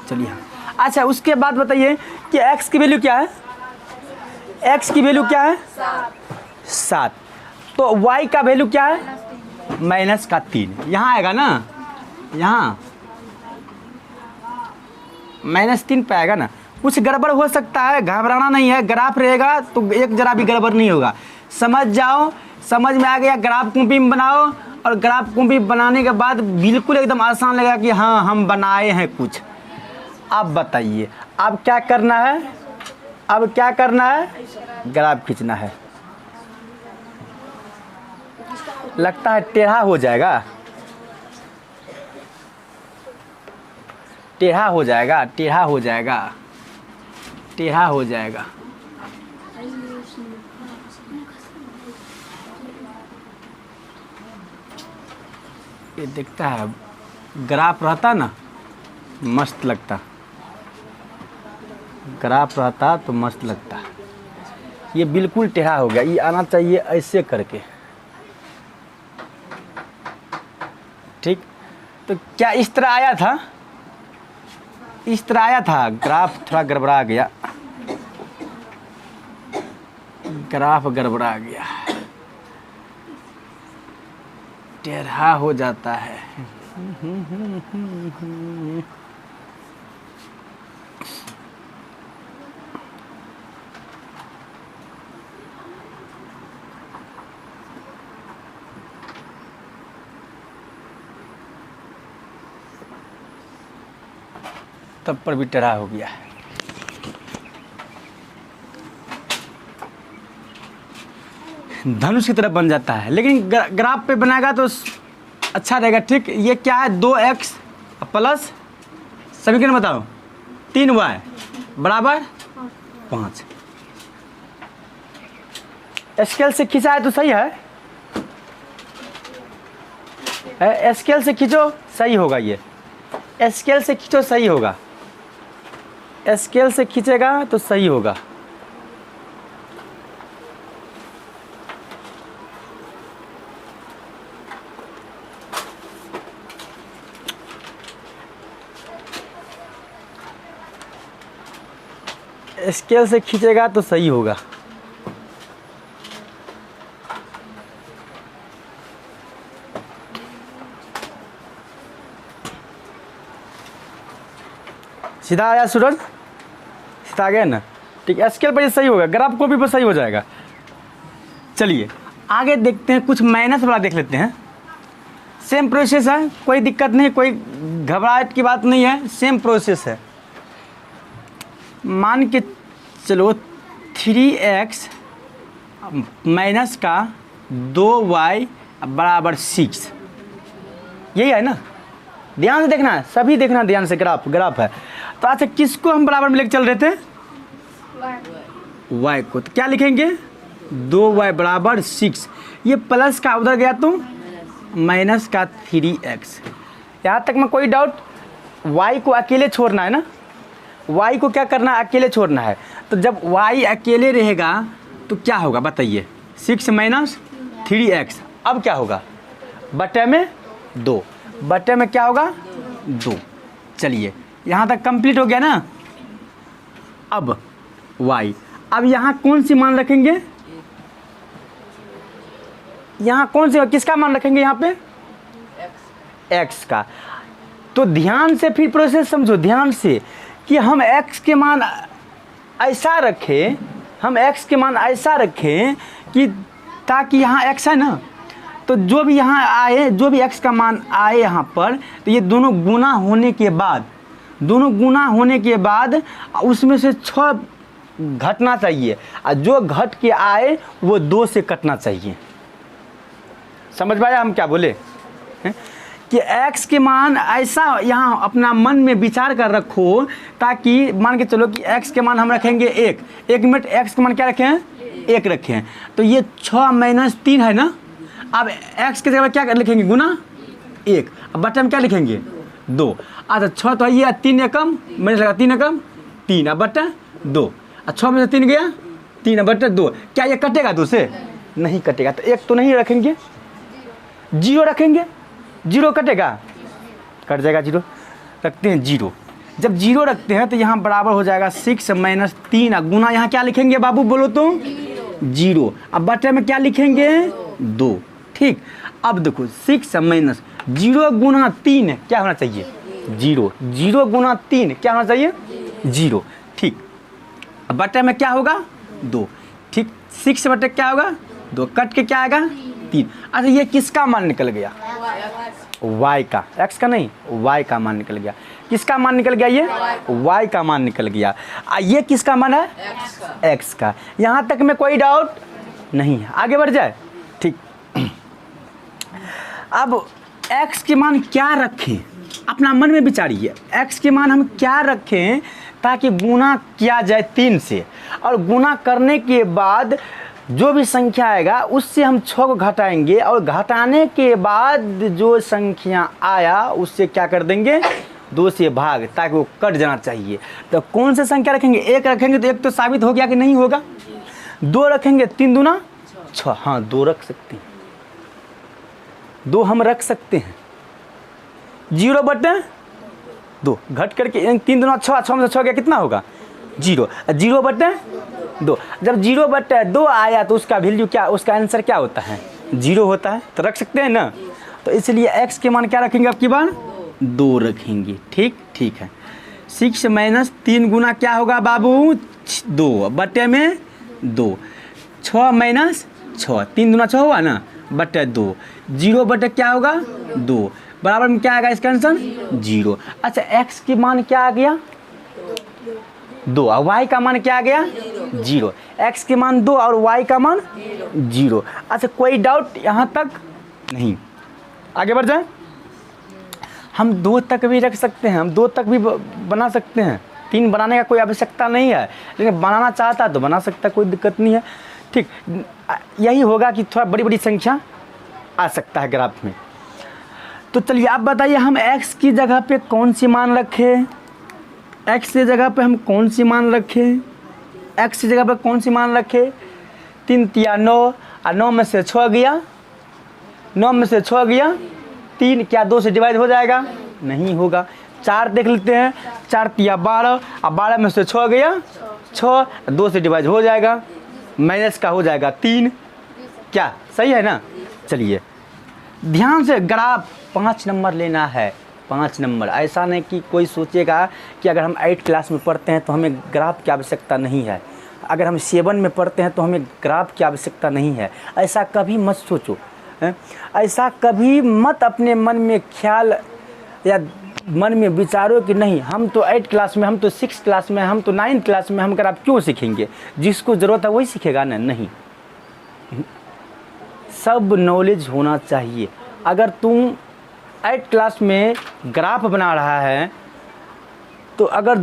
चलिए अच्छा, उसके बाद बताइए कि x की वैल्यू क्या है? x की वैल्यू क्या है, 7। तो y का वैल्यू क्या है, माइनस का 3। यहाँ आएगा ना, यहाँ -3 पे आएगा ना। कुछ गड़बड़ हो सकता है, घबराना नहीं है। ग्राफ रहेगा तो एक जरा भी गड़बड़ नहीं होगा। समझ जाओ, समझ में आ गया? ग्राफ कॉपी में बनाओ, और ग्राफ कॉपी बनाने के बाद बिल्कुल एकदम आसान लगेगा कि हाँ हम बनाए हैं कुछ। अब बताइए अब क्या करना है, अब क्या करना है, ग्राफ खींचना है। लगता है टेढ़ा हो जाएगा, टेढ़ा हो जाएगा, टेढ़ा हो जाएगा, टेढ़ा हो जाएगा। ये दिखता है, ग्राफ रहता ना मस्त लगता, ग्राफ रहता तो मस्त लगता। ये बिल्कुल टेढ़ा हो गया। ये आना चाहिए ऐसे करके। ठीक, तो क्या इस तरह आया था, इस तरह आया था? ग्राफ थोड़ा गड़बड़ा गया, ग्राफ गड़बड़ा गया, टेढ़ा हो जाता है। तब पर भी टेढ़ा हो गया है। धनुष की तरह बन जाता है, लेकिन ग्राफ पे बनाएगा तो अच्छा रहेगा। ठीक, ये क्या है, 2x प्लस समीकरण बताओ, 3y बराबर 5। स्केल से खींचा है तो सही है, स्केल से खींचो सही होगा। ये स्केल से खींचो सही होगा, स्केल से खींचेगा तो सही होगा। स्केल से खींचेगा तो सही होगा। सीधा आया सूरज, सीधा आ गया ना। ठीक, स्केल पर सही होगा, ग्राफ को भी पर सही हो जाएगा। चलिए आगे देखते हैं, कुछ माइनस वाला देख लेते हैं। सेम प्रोसेस है, कोई दिक्कत नहीं, कोई घबराहट की बात नहीं है, सेम प्रोसेस है। मान के चलो 3x माइनस का 2y बराबर 6, यही है ना। ध्यान से देखना है, सभी देखना ध्यान से, ग्राफ है। तो अच्छा किसको हम बराबर में लेके चल रहे थे, y को। तो क्या लिखेंगे, 2y बराबर 6। ये प्लस का उधर गया तो माइनस का 3x। यहाँ तक में कोई डाउट? y को अकेले छोड़ना है ना, y को क्या करना है, अकेले छोड़ना है। तो जब y अकेले रहेगा तो क्या होगा बताइए, 6 माइनस 3x। अब क्या होगा, बटे में 2, बटे में क्या होगा 2। चलिए यहाँ तक कंप्लीट हो गया ना। अब y, अब यहाँ कौन सी मान रखेंगे, यहाँ कौन से किसका मान रखेंगे यहाँ पे, x का। तो ध्यान से फिर प्रोसेस समझो ध्यान से कि हम x के मान ऐसा रखें, हम x के मान ऐसा रखें कि ताकि यहाँ x है ना, तो जो भी यहाँ आए, जो भी x का मान आए यहाँ पर, तो ये दोनों गुना होने के बाद, दोनों गुना होने के बाद उसमें से 6 घटना चाहिए, और जो घट के आए वो 2 से कटना चाहिए। समझ पाया हम क्या बोले हैं? कि x के मान ऐसा यहाँ अपना मन में विचार कर रखो, ताकि मान के चलो कि x के मान हम रखेंगे 1 मिनट, x के मान क्या रखें हैं, 1 रखें हैं। तो ये 6 - 3 है ना। अब x के जगह क्या लिखेंगे, गुना 1, अब बटे में क्या लिखेंगे 2। अच्छा 6 तो ये 3 एकम मैंने लगा 3 एकम 3, अब बटे 2, 6 में से 3 गया 3, अब बटे 2। क्या ये कटेगा 2 से, नहीं कटेगा। तो 1 तो नहीं रखेंगे, 0 रखेंगे, 0 कटेगा, कट जाएगा 0, रखते हैं 0। जब 0 रखते हैं तो यहाँ बराबर हो जाएगा 6 - 3, गुना यहाँ क्या लिखेंगे बाबू बोलो तो 0, अब बटे में क्या लिखेंगे 2। ठीक, अब देखो 6 - 0 गुना 3 क्या होना चाहिए 0, 0 गुना 3 क्या होना चाहिए 0। ठीक, अब बटे में क्या होगा 2। ठीक, 6 बटे क्या होगा 2, कट के क्या आएगा 3। अच्छा ये किसका मान निकल गया, y का, x का नहीं, y का मान निकल गया। किसका मान निकल गया, ये y का मान निकल गया। ये किसका मान है, x का। यहाँ तक में कोई डाउट नहीं है, आगे बढ़ जाए। ठीक, अब x के मान क्या रखें, अपना मन में विचारिए, x के मान हम क्या रखें ताकि गुना किया जाए 3 से, और गुना करने के बाद जो भी संख्या आएगा उससे हम 6 को घटाएंगे, और घटाने के बाद जो संख्या आया उससे क्या कर देंगे 2 से भाग, ताकि वो कट जाना चाहिए। तो कौन से संख्या रखेंगे, 1 रखेंगे तो 1 तो साबित हो गया कि नहीं होगा, 2 रखेंगे 3 दूना 6, हाँ 2 रख सकते हैं, 2 हम रख सकते हैं। 0 बटे 2 घट करके 3 दूना 6, 6 में से 6 गया कितना होगा 0, 0 बटे 2। जब 0 बटे 2 आया तो उसका वैल्यू क्या, उसका आंसर क्या होता है 0 होता है, तो रख सकते हैं ना। तो इसलिए x के मान क्या रखेंगे, अब की बार 2 रखेंगे। ठीक, ठीक है। 6 - 3 गुना क्या होगा बाबू 2 बटे में 2, 6 - 6, 3 दूना 6 हुआ ना, बटे 2, 0 बटे क्या होगा 2, बराबर में क्या आएगा इसका आंसर 0। अच्छा x के मान क्या आ गया 2, और y का मान क्या आ गया 0। x के मान 2 और y का मान 0। अच्छा कोई डाउट यहाँ तक नहीं, आगे बढ़ जाए। हम 2 तक भी रख सकते हैं, हम 2 तक भी बना सकते हैं, 3 बनाने का कोई आवश्यकता नहीं है, लेकिन बनाना चाहता है तो बना सकता है, कोई दिक्कत नहीं है। ठीक, यही होगा कि थोड़ा बड़ी बड़ी संख्या आ सकता है ग्राफ में। तो चलिए आप बताइए हम x की जगह पे कौन सी मान रखें, x की जगह पे हम कौन सी मान रखें, x की जगह पे कौन सी मान रखें। 3 तिया 9, और 9 में से 6 गया, 9 में से 6 गया 3, क्या 2 से डिवाइड हो जाएगा, नहीं होगा। 4 देख लेते हैं, 4 तिया 12, और 12 में से 6 गया 6, 2 से डिवाइड हो जाएगा, माइनस का हो जाएगा 3, क्या सही है ना। चलिए ध्यान से, ग्राफ 5 नंबर लेना है, 5 नंबर। ऐसा नहीं कि कोई सोचेगा कि अगर हम 8 क्लास में पढ़ते हैं तो हमें ग्राफ की आवश्यकता नहीं है, अगर हम 7 में पढ़ते हैं तो हमें ग्राफ की आवश्यकता नहीं है। ऐसा कभी मत सोचो, ऐसा कभी मत अपने मन में ख्याल या मन में विचारो कि नहीं हम तो 8 क्लास में, हम तो 6 क्लास में, हम तो 9 क्लास में, हम ग्राफ क्यों सीखेंगे, जिसको ज़रूरत है वही सीखेगा ना। नहीं, सब नॉलेज होना चाहिए। अगर तुम 8 क्लास में ग्राफ बना रहा है तो अगर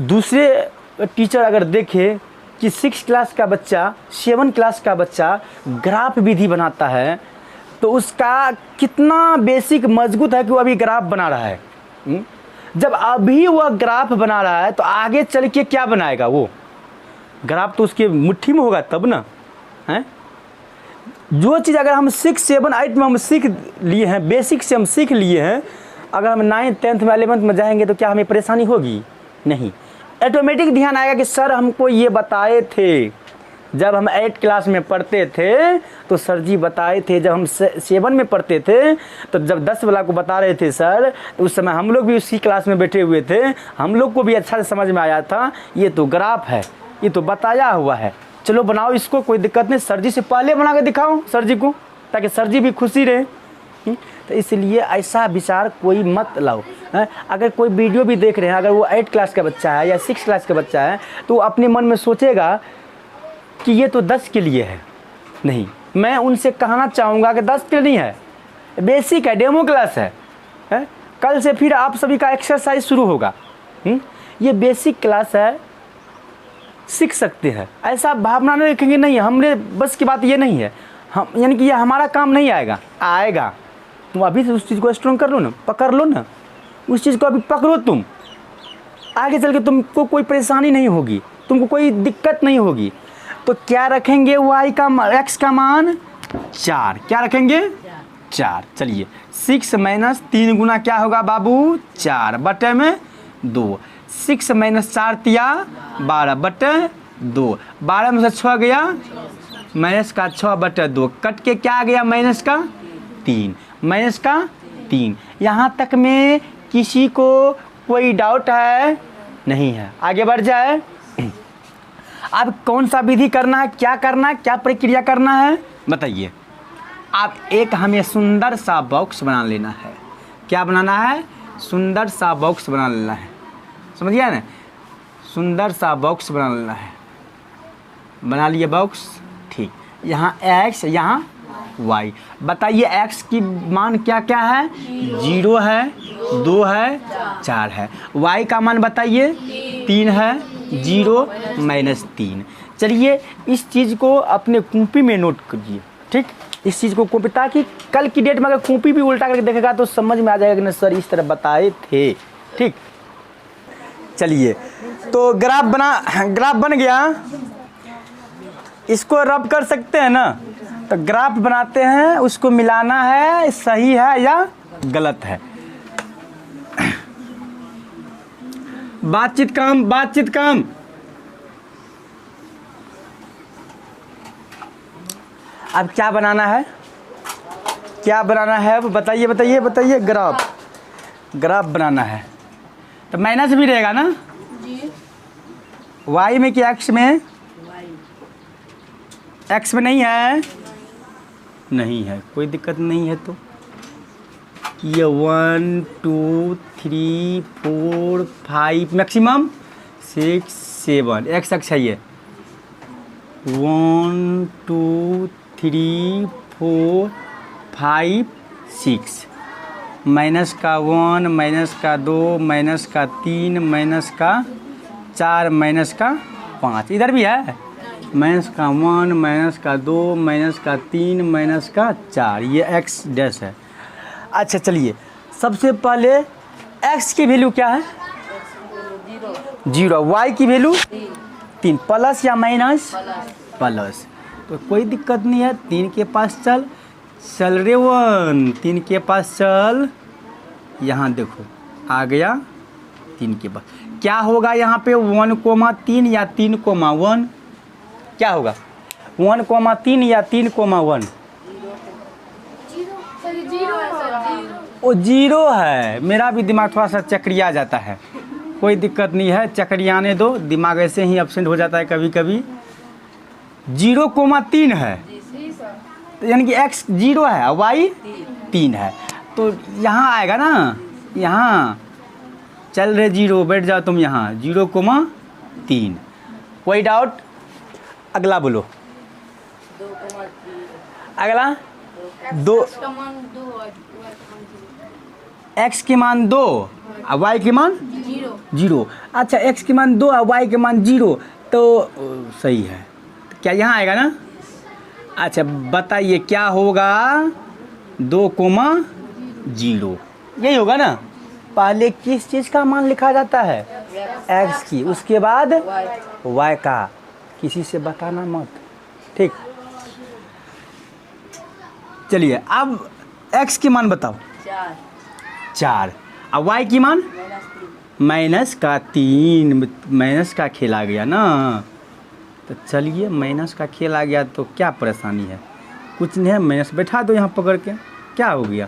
दूसरे टीचर अगर देखे कि 6 क्लास का बच्चा, 7 क्लास का बच्चा ग्राफ विधि बनाता है तो उसका कितना बेसिक मजबूत है कि वो अभी ग्राफ बना रहा है। जब अभी वह ग्राफ बना रहा है तो आगे चल के क्या बनाएगा, वो ग्राफ तो उसके मुट्ठी में होगा तब ना है। जो चीज़ अगर हम 6, 7, 8 में हम सीख लिए हैं, बेसिक से हम सीख लिए हैं, अगर हम 9th 10th में 11th में जाएंगे तो क्या हमें परेशानी होगी? नहीं, ऑटोमेटिक ध्यान आएगा कि सर हमको ये बताए थे। जब हम 8 क्लास में पढ़ते थे तो सर जी बताए थे, जब हम 7 में पढ़ते थे तो जब 10 वाला को बता रहे थे सर, तो उस समय हम लोग भी उसी क्लास में बैठे हुए थे, हम लोग को भी अच्छा से समझ में आया था ये तो ग्राफ है, ये तो बताया हुआ है, चलो बनाओ इसको, कोई दिक्कत नहीं, सर जी से पहले बना के दिखाओ सर जी को, ताकि सर जी भी खुशी रहे। तो इसलिए ऐसा विचार कोई मत लाओ। अगर कोई वीडियो भी देख रहे हैं, अगर वो 8 क्लास का बच्चा है या 6 क्लास का बच्चा है तो वो अपने मन में सोचेगा कि ये तो 10 के लिए है। नहीं, मैं उनसे कहना चाहूँगा कि 10 के लिए नहीं है, बेसिक है, डेमो क्लास है। कल से फिर आप सभी का एक्सरसाइज शुरू होगा। ये बेसिक क्लास है, सीख सकते हैं, ऐसा भावना नहीं रखेंगे नहीं हमने बस की बात ये नहीं है, हम यानी कि ये हमारा काम नहीं आएगा। तुम अभी से उस चीज़ को स्ट्रॉन्ग कर लो ना, पकड़ लो ना, उस चीज़ को अभी पकड़ो, तुम आगे चल के तुमको कोई परेशानी नहीं होगी, तुमको कोई दिक्कत नहीं होगी। तो क्या रखेंगे x का मान 4, क्या रखेंगे 4। चलिए 6 माइनस 3 गुना क्या होगा बाबू 4 बटे में 2, 6 माइनस 4 तिया 12 बटे 2, 12 में से 6 गया माइनस का 6 बटे 2, कट के क्या आ गया माइनस का 3, माइनस का 3। यहाँ तक में किसी को कोई डाउट है? नहीं है, आगे बढ़ जाए। अब कौन सा विधि करना है, क्या करना है, क्या प्रक्रिया करना है बताइए। आप एक हमें सुंदर सा बॉक्स बना लेना है। क्या बनाना है? सुंदर सा बॉक्स बना लेना है, समझ गया ना, सुंदर सा बॉक्स बना लेना है। बना लिए बॉक्स, ठीक। यहाँ x, यहाँ y। बताइए x की मान क्या क्या है? 0 है, 2 है, 4 है। y का मान बताइए 3 है, 0 माइनस 3। चलिए इस चीज़ को अपने कॉपी में नोट कीजिए, ठीक। इस चीज़ को कॉपी, ताकि कल की डेट में अगर कॉपी भी उल्टा करके देखेगा तो समझ में आ जाएगा कि ना सर इस तरह बताए थे, ठीक। चलिए तो ग्राफ बन गया, इसको रब कर सकते हैं ना। तो ग्राफ बनाते हैं, उसको मिलाना है सही है या गलत है। बातचीत काम। अब क्या बनाना है, अब बताइए। ग्राफ बनाना है तो माइनस भी रहेगा ना जी। y में कि x में? x में नहीं है, कोई दिक्कत नहीं है। तो ये 1 2 3 4 5 मैक्सिमम 6 7 x अक्ष है ये। 1 2 3 4 5 6, माइनस का 1, माइनस का 2, माइनस का 3, माइनस का 4, माइनस का 5। इधर भी है माइनस का 1, माइनस का 2, माइनस का 3, माइनस का 4। ये x डैश है। अच्छा चलिए सबसे पहले x की वैल्यू क्या है? 0। y की वैल्यू 3, प्लस या माइनस? प्लस। तो कोई दिक्कत नहीं है, 3 के पास चल रे 1, 3 के पास चल। यहाँ देखो आ गया 3 के पास। क्या होगा यहाँ पे 1,3 या 3,1? क्या होगा 1,3 या 3,1? वो 0 है। मेरा भी दिमाग थोड़ा सा चक्रिया जाता है, कोई दिक्कत नहीं है, चक्रियाने दो, दिमाग ऐसे ही एब्सेंट हो जाता है कभी कभी। 0,3 है, यानी कि x 0 है, y 3 है। तो यहाँ आएगा ना, यहाँ चल रहे 0, बैठ जाओ तुम यहाँ 0,3। कोई डाउट? अगला बोलो। अगला 2, x के मान 2 और y के मान 0। अच्छा x के मान 2 और y के मान 0, तो सही है। क्या यहाँ आएगा ना? अच्छा बताइए क्या होगा 2,0, यही होगा ना। पहले किस चीज़ का मान लिखा जाता है? x की, उसके बाद y का। किसी से बताना मत, ठीक। चलिए अब x की मान बताओ। 4। अब y की मान माइनस का 3, माइनस का खेल आ गया ना। तो चलिए माइनस का खेल आ गया तो क्या परेशानी है, कुछ नहीं है, माइनस बैठा दो यहाँ पकड़ के, क्या हो गया,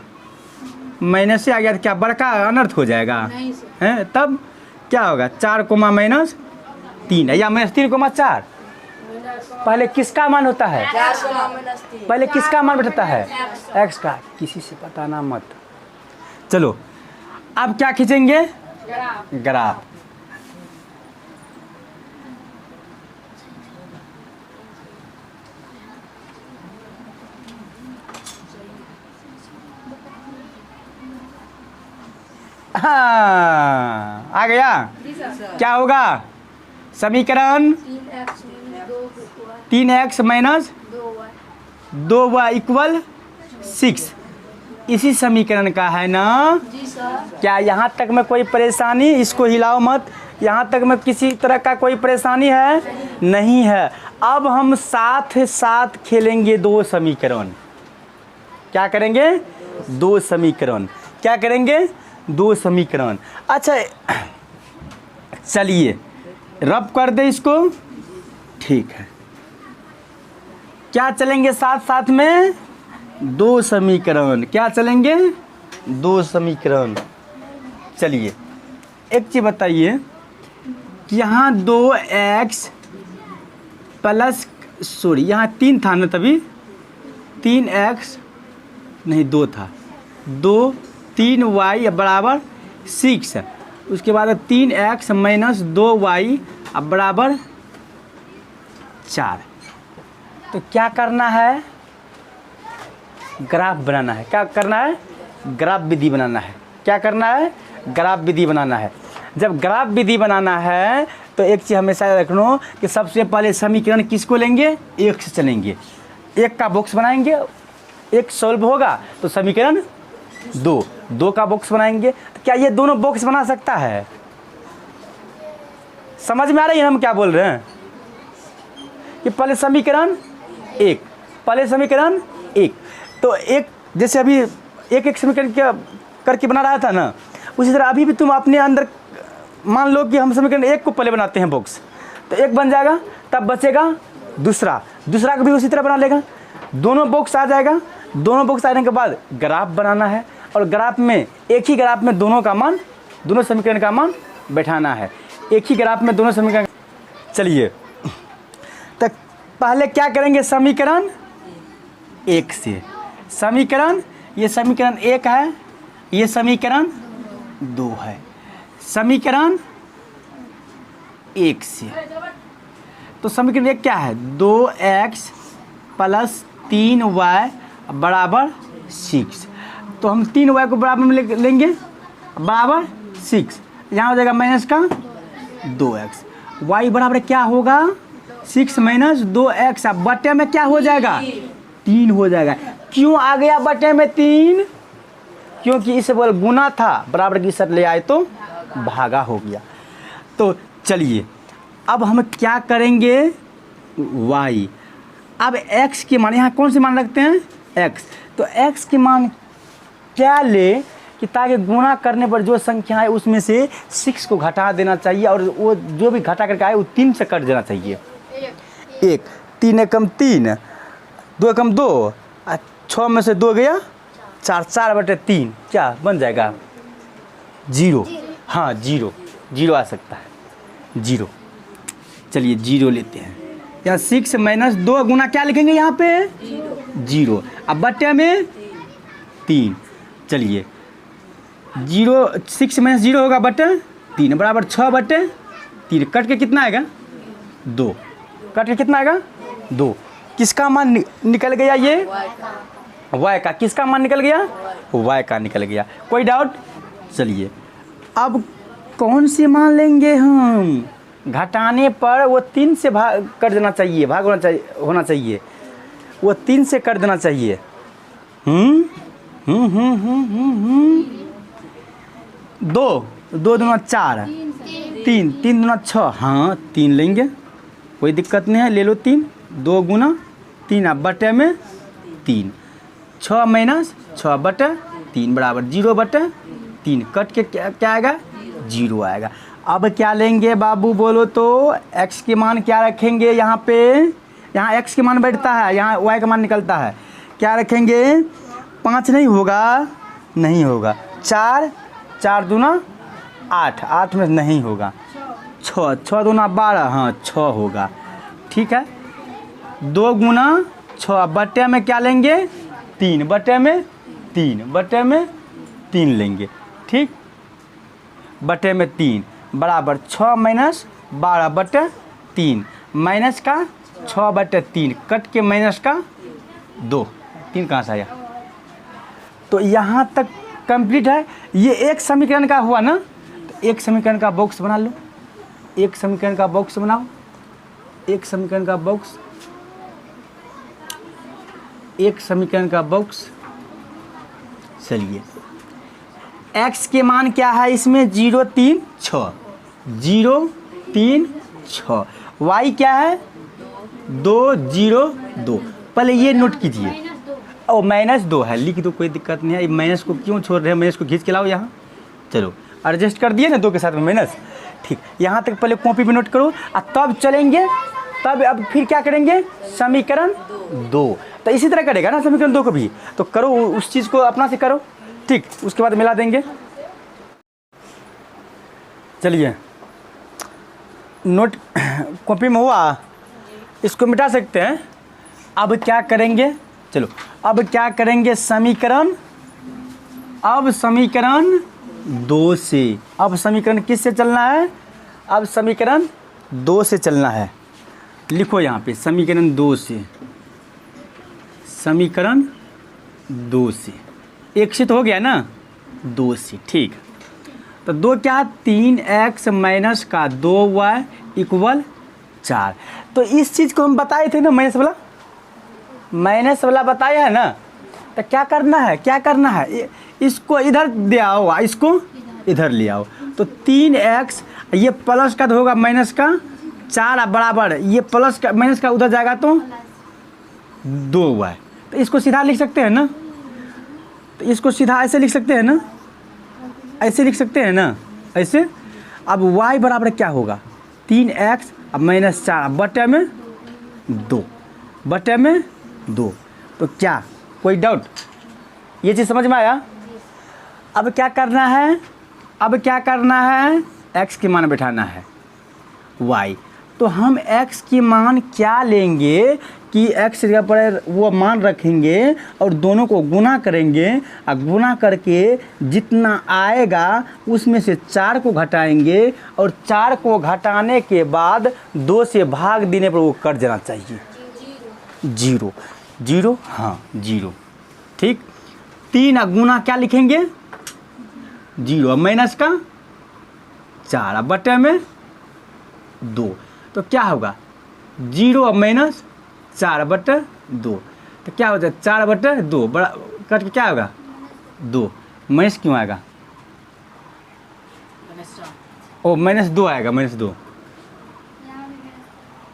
माइनस से आ गया तो क्या बड़का अनर्थ हो जाएगा हैं, तब क्या होगा 4 कोमा माइनस 3 है या -3 कोमा 4। पहले किसका मान होता है, पहले किसका मान बैठता है, x का, किसी से बताना मत। चलो अब क्या खींचेंगे, ग्राफ। हाँ आ गया, क्या होगा समीकरण 3x माइनस 2y इक्वल 6। इसी समीकरण का है ना जी सर। क्या यहाँ तक में कोई परेशानी, इसको हिलाओ मत, यहाँ तक में किसी तरह का कोई परेशानी है नहीं है। अब हम साथ साथ खेलेंगे 2 समीकरण, क्या करेंगे 2 समीकरण, क्या करेंगे 2 समीकरण। अच्छा चलिए रब कर दे इसको, ठीक है, क्या चलेंगे साथ साथ में 2 समीकरण, क्या चलेंगे 2 समीकरण। चलिए एक चीज़ बताइए कि यहाँ 2x प्लस, सॉरी यहाँ 3 था ना, तभी 3x नहीं 2 था, 3y बराबर 6, उसके बाद 3x माइनस 2y अब बराबर 4। तो क्या करना है, ग्राफ बनाना है, क्या करना है, ग्राफ विधि बनाना है, क्या करना है, ग्राफ विधि बनाना है। जब ग्राफ विधि बनाना है तो एक चीज़ हमेशा याद रखना कि सबसे पहले समीकरण किसको लेंगे, 1 से चलेंगे, 1 का बॉक्स बनाएंगे, 1 सॉल्व होगा तो समीकरण 2 का बॉक्स बनाएंगे। तो क्या ये दोनों बॉक्स बना सकता है, समझ में आ रही है हम क्या बोल रहे हैं, कि पहले समीकरण 1, पहले समीकरण 1, तो एक जैसे अभी एक समीकरण क्या करके बना रहा था ना, उसी तरह अभी भी तुम अपने अंदर मान लो कि हम समीकरण 1 को पहले बनाते हैं बॉक्स, तो 1 बन जाएगा, तब बचेगा दूसरा को भी उसी तरह बना लेगा, दोनों बॉक्स आ जाएगा। दोनों बॉक्स आने के बाद ग्राफ बनाना है, और ग्राफ में एक ही ग्राफ में दोनों समीकरण का मान बैठाना है, एक ही ग्राफ में दोनों समीकरण। चलिए तो पहले क्या करेंगे, समीकरण 1 से, समीकरण, ये समीकरण 1 है, ये समीकरण 2 है, समीकरण 1 से। तो समीकरण 1 क्या है, 2x प्लस 3y बराबर 6। तो हम 3y को बराबर में लेंगे, बराबर 6, यहाँ हो जाएगा माइनस का 2x, y बराबर क्या होगा 6 माइनस 2x, अब बटे में क्या हो जाएगा 3 हो जाएगा। क्यों आ गया बटे में 3, क्योंकि इसे बोल गुना था, बराबर की शर्त ले आए तो भागा हो गया। तो चलिए अब हम क्या करेंगे, y, अब x के मान यहाँ कौन से मान रखते हैं, x, तो x के मान क्या ले कि ताकि गुणा करने पर जो संख्या है उसमें से 6 को घटा देना चाहिए, और वो जो भी घटा करके आए वो 3 से कट देना चाहिए। 1, 3 एकम 3, 2 एकम 2, 6 में से 2 गया 4, 4 बटे 3 क्या बन जाएगा 0, हाँ 0 आ सकता है 0। चलिए 0 लेते हैं, यहाँ 6 माइनस 2 गुना क्या लिखेंगे यहाँ पे 0, अब बटे में 3। चलिए 6 माइनस 0 होगा बटे 3 बराबर 6 बटे 3, कट के कितना आएगा 2, कट के कितना आएगा 2। किसका मान निकल गया, ये y का, किसका मान निकल गया, y का निकल गया। कोई डाउट। चलिए अब कौन से मान लेंगे हम, घटाने पर वो 3 से भाग कर देना चाहिए, भाग होना चाहिए, वो 3 से कर देना चाहिए। 2 दूना 4, 3 दूना 6, हाँ 3 लेंगे, कोई दिक्कत नहीं है, ले लो 3, 2 गुना 3 अब बटे में 3, 6 माइनस 6 बटे 3 बराबर 0 बटे 3 कट के क्या आएगा 0 आएगा। अब क्या लेंगे बाबू बोलो तो x के मान क्या रखेंगे यहाँ पे, यहाँ x के मान बैठता है, यहाँ y का मान निकलता है, क्या रखेंगे 5 नहीं होगा, नहीं होगा 4, 4 दूना 8, 8 में नहीं होगा 6, 6 दूना 12, हाँ 6 होगा। ठीक है 2 गुना 6 बटे में क्या लेंगे 3, बटे में 3 लेंगे। ठीक बटे में 3 बराबर 6 माइनस 12 बटे 3 माइनस का 6 बटे 3 कट के माइनस का 2, 3 कहाँ से आया। तो यहाँ तक कंप्लीट है। ये एक समीकरण का हुआ ना, तो एक समीकरण का बॉक्स बना लो, एक समीकरण का बॉक्स बनाओ, एक समीकरण का बॉक्स, एक समीकरण का बॉक्स। चलिए x के मान क्या है इसमें 0 3 6, 0 3 6, y क्या है 2 0 2। पहले ये नोट कीजिए, और -2 है, लिख दो कोई दिक्कत नहीं है। माइनस को क्यों छोड़ रहे हैं, माइनस को खींच के लाओ यहाँ। चलो एडजस्ट कर दिए ना 2 के साथ में माइनस। ठीक यहाँ तक पहले कॉपी में नोट करो, और तब चलेंगे, तब अब फिर क्या करेंगे समीकरण 2। तो इसी तरह करेगा ना समीकरण 2 को भी, तो करो उस चीज़ को अपना से करो। ठीक उसके बाद मिला देंगे। चलिए नोट कॉपी में हुआ, इसको मिटा सकते हैं। अब क्या करेंगे, चलो अब क्या करेंगे समीकरण, अब समीकरण 2 से, अब समीकरण किस से चलना है, अब समीकरण 2 से चलना है। लिखो यहाँ पे समीकरण 2 से, समीकरण 2 से, एक से तो हो गया ना 2 से। ठीक तो 2 क्या है 3x माइनस का 2y इक्वल 4। तो इस चीज़ को हम बताए थे ना, माइनस वाला बताया है ना। तो क्या करना है, क्या करना है, इसको इधर दे आओ, इसको इधर ले आओ। तो 3x ये प्लस का तो होगा माइनस का 4 बराबर, ये प्लस का माइनस का उधर जाएगा तो 2y। तो इसको सीधा लिख सकते हैं ना, तो इसको सीधा ऐसे लिख सकते हैं ना, ऐसे लिख सकते हैं ना, ऐसे। अब y बराबर क्या होगा 3x अब माइनस 4 बटे में 2, बटे में 2। तो क्या कोई डाउट, ये चीज़ समझ में आया। अब क्या करना है, अब क्या करना है x के मान बैठाना है y। तो हम x की मान क्या लेंगे कि x जगह पर वो मान रखेंगे और दोनों को गुना करेंगे, और गुना करके जितना आएगा उसमें से 4 को घटाएंगे, और 4 को घटाने के बाद 2 से भाग देने पर वो कट जाना चाहिए 0 0, हाँ 0। ठीक 3 गुना क्या लिखेंगे 0 माइनस का 4 बटे में 2। तो क्या होगा 0 माइनस 4 बटे 2। तो क्या हो जाए 4 बटे 2 बड़ा कट के क्या होगा 2, माइनस क्यों आएगा, ओ -2 आएगा, -2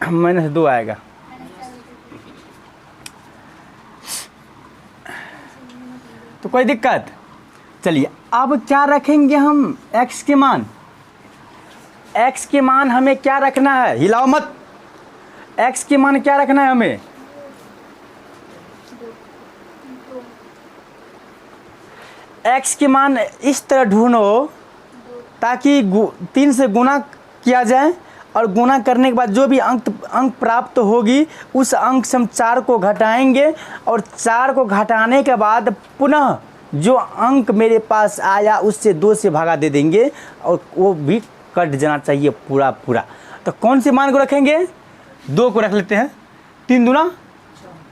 -2 आएगा। तो कोई दिक्कत। चलिए अब क्या रखेंगे हम x के मान, x के मान हमें क्या रखना है, हिलाओ मत, x के मान क्या रखना है हमें, x के मान इस तरह ढूंढो ताकि 3 से गुना किया जाए, और गुना करने के बाद जो भी अंक प्राप्त होगी उस अंक से हम 4 को घटाएंगे, और 4 को घटाने के बाद पुनः जो अंक मेरे पास आया उससे 2 से भागा दे देंगे, और वो भी कट जाना चाहिए पूरा पूरा। तो कौन से मान को रखेंगे, 2 को रख लेते हैं, 3 दूना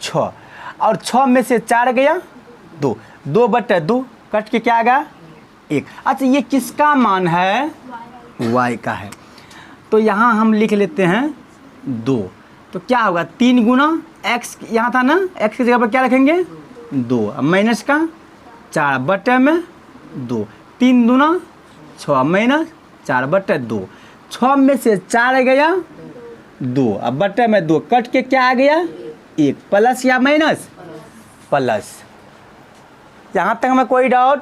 6, और 6 में से 4 गया 2, 2 बटे 2 कट के क्या आ गया 1। अच्छा ये किसका मान है, y का है। तो यहाँ हम लिख लेते हैं 2। तो क्या होगा 3 गुना x, यहाँ था ना x की जगह पर क्या रखेंगे 2, अब माइनस का 4 बटे में 2, 3 दूना 6 माइनस 4 बटे 2, 6 में से 4 गया 2, अब बटे में 2 कट के क्या आ गया 1, प्लस या माइनस प्लस। यहाँ तक हमें कोई डाउट,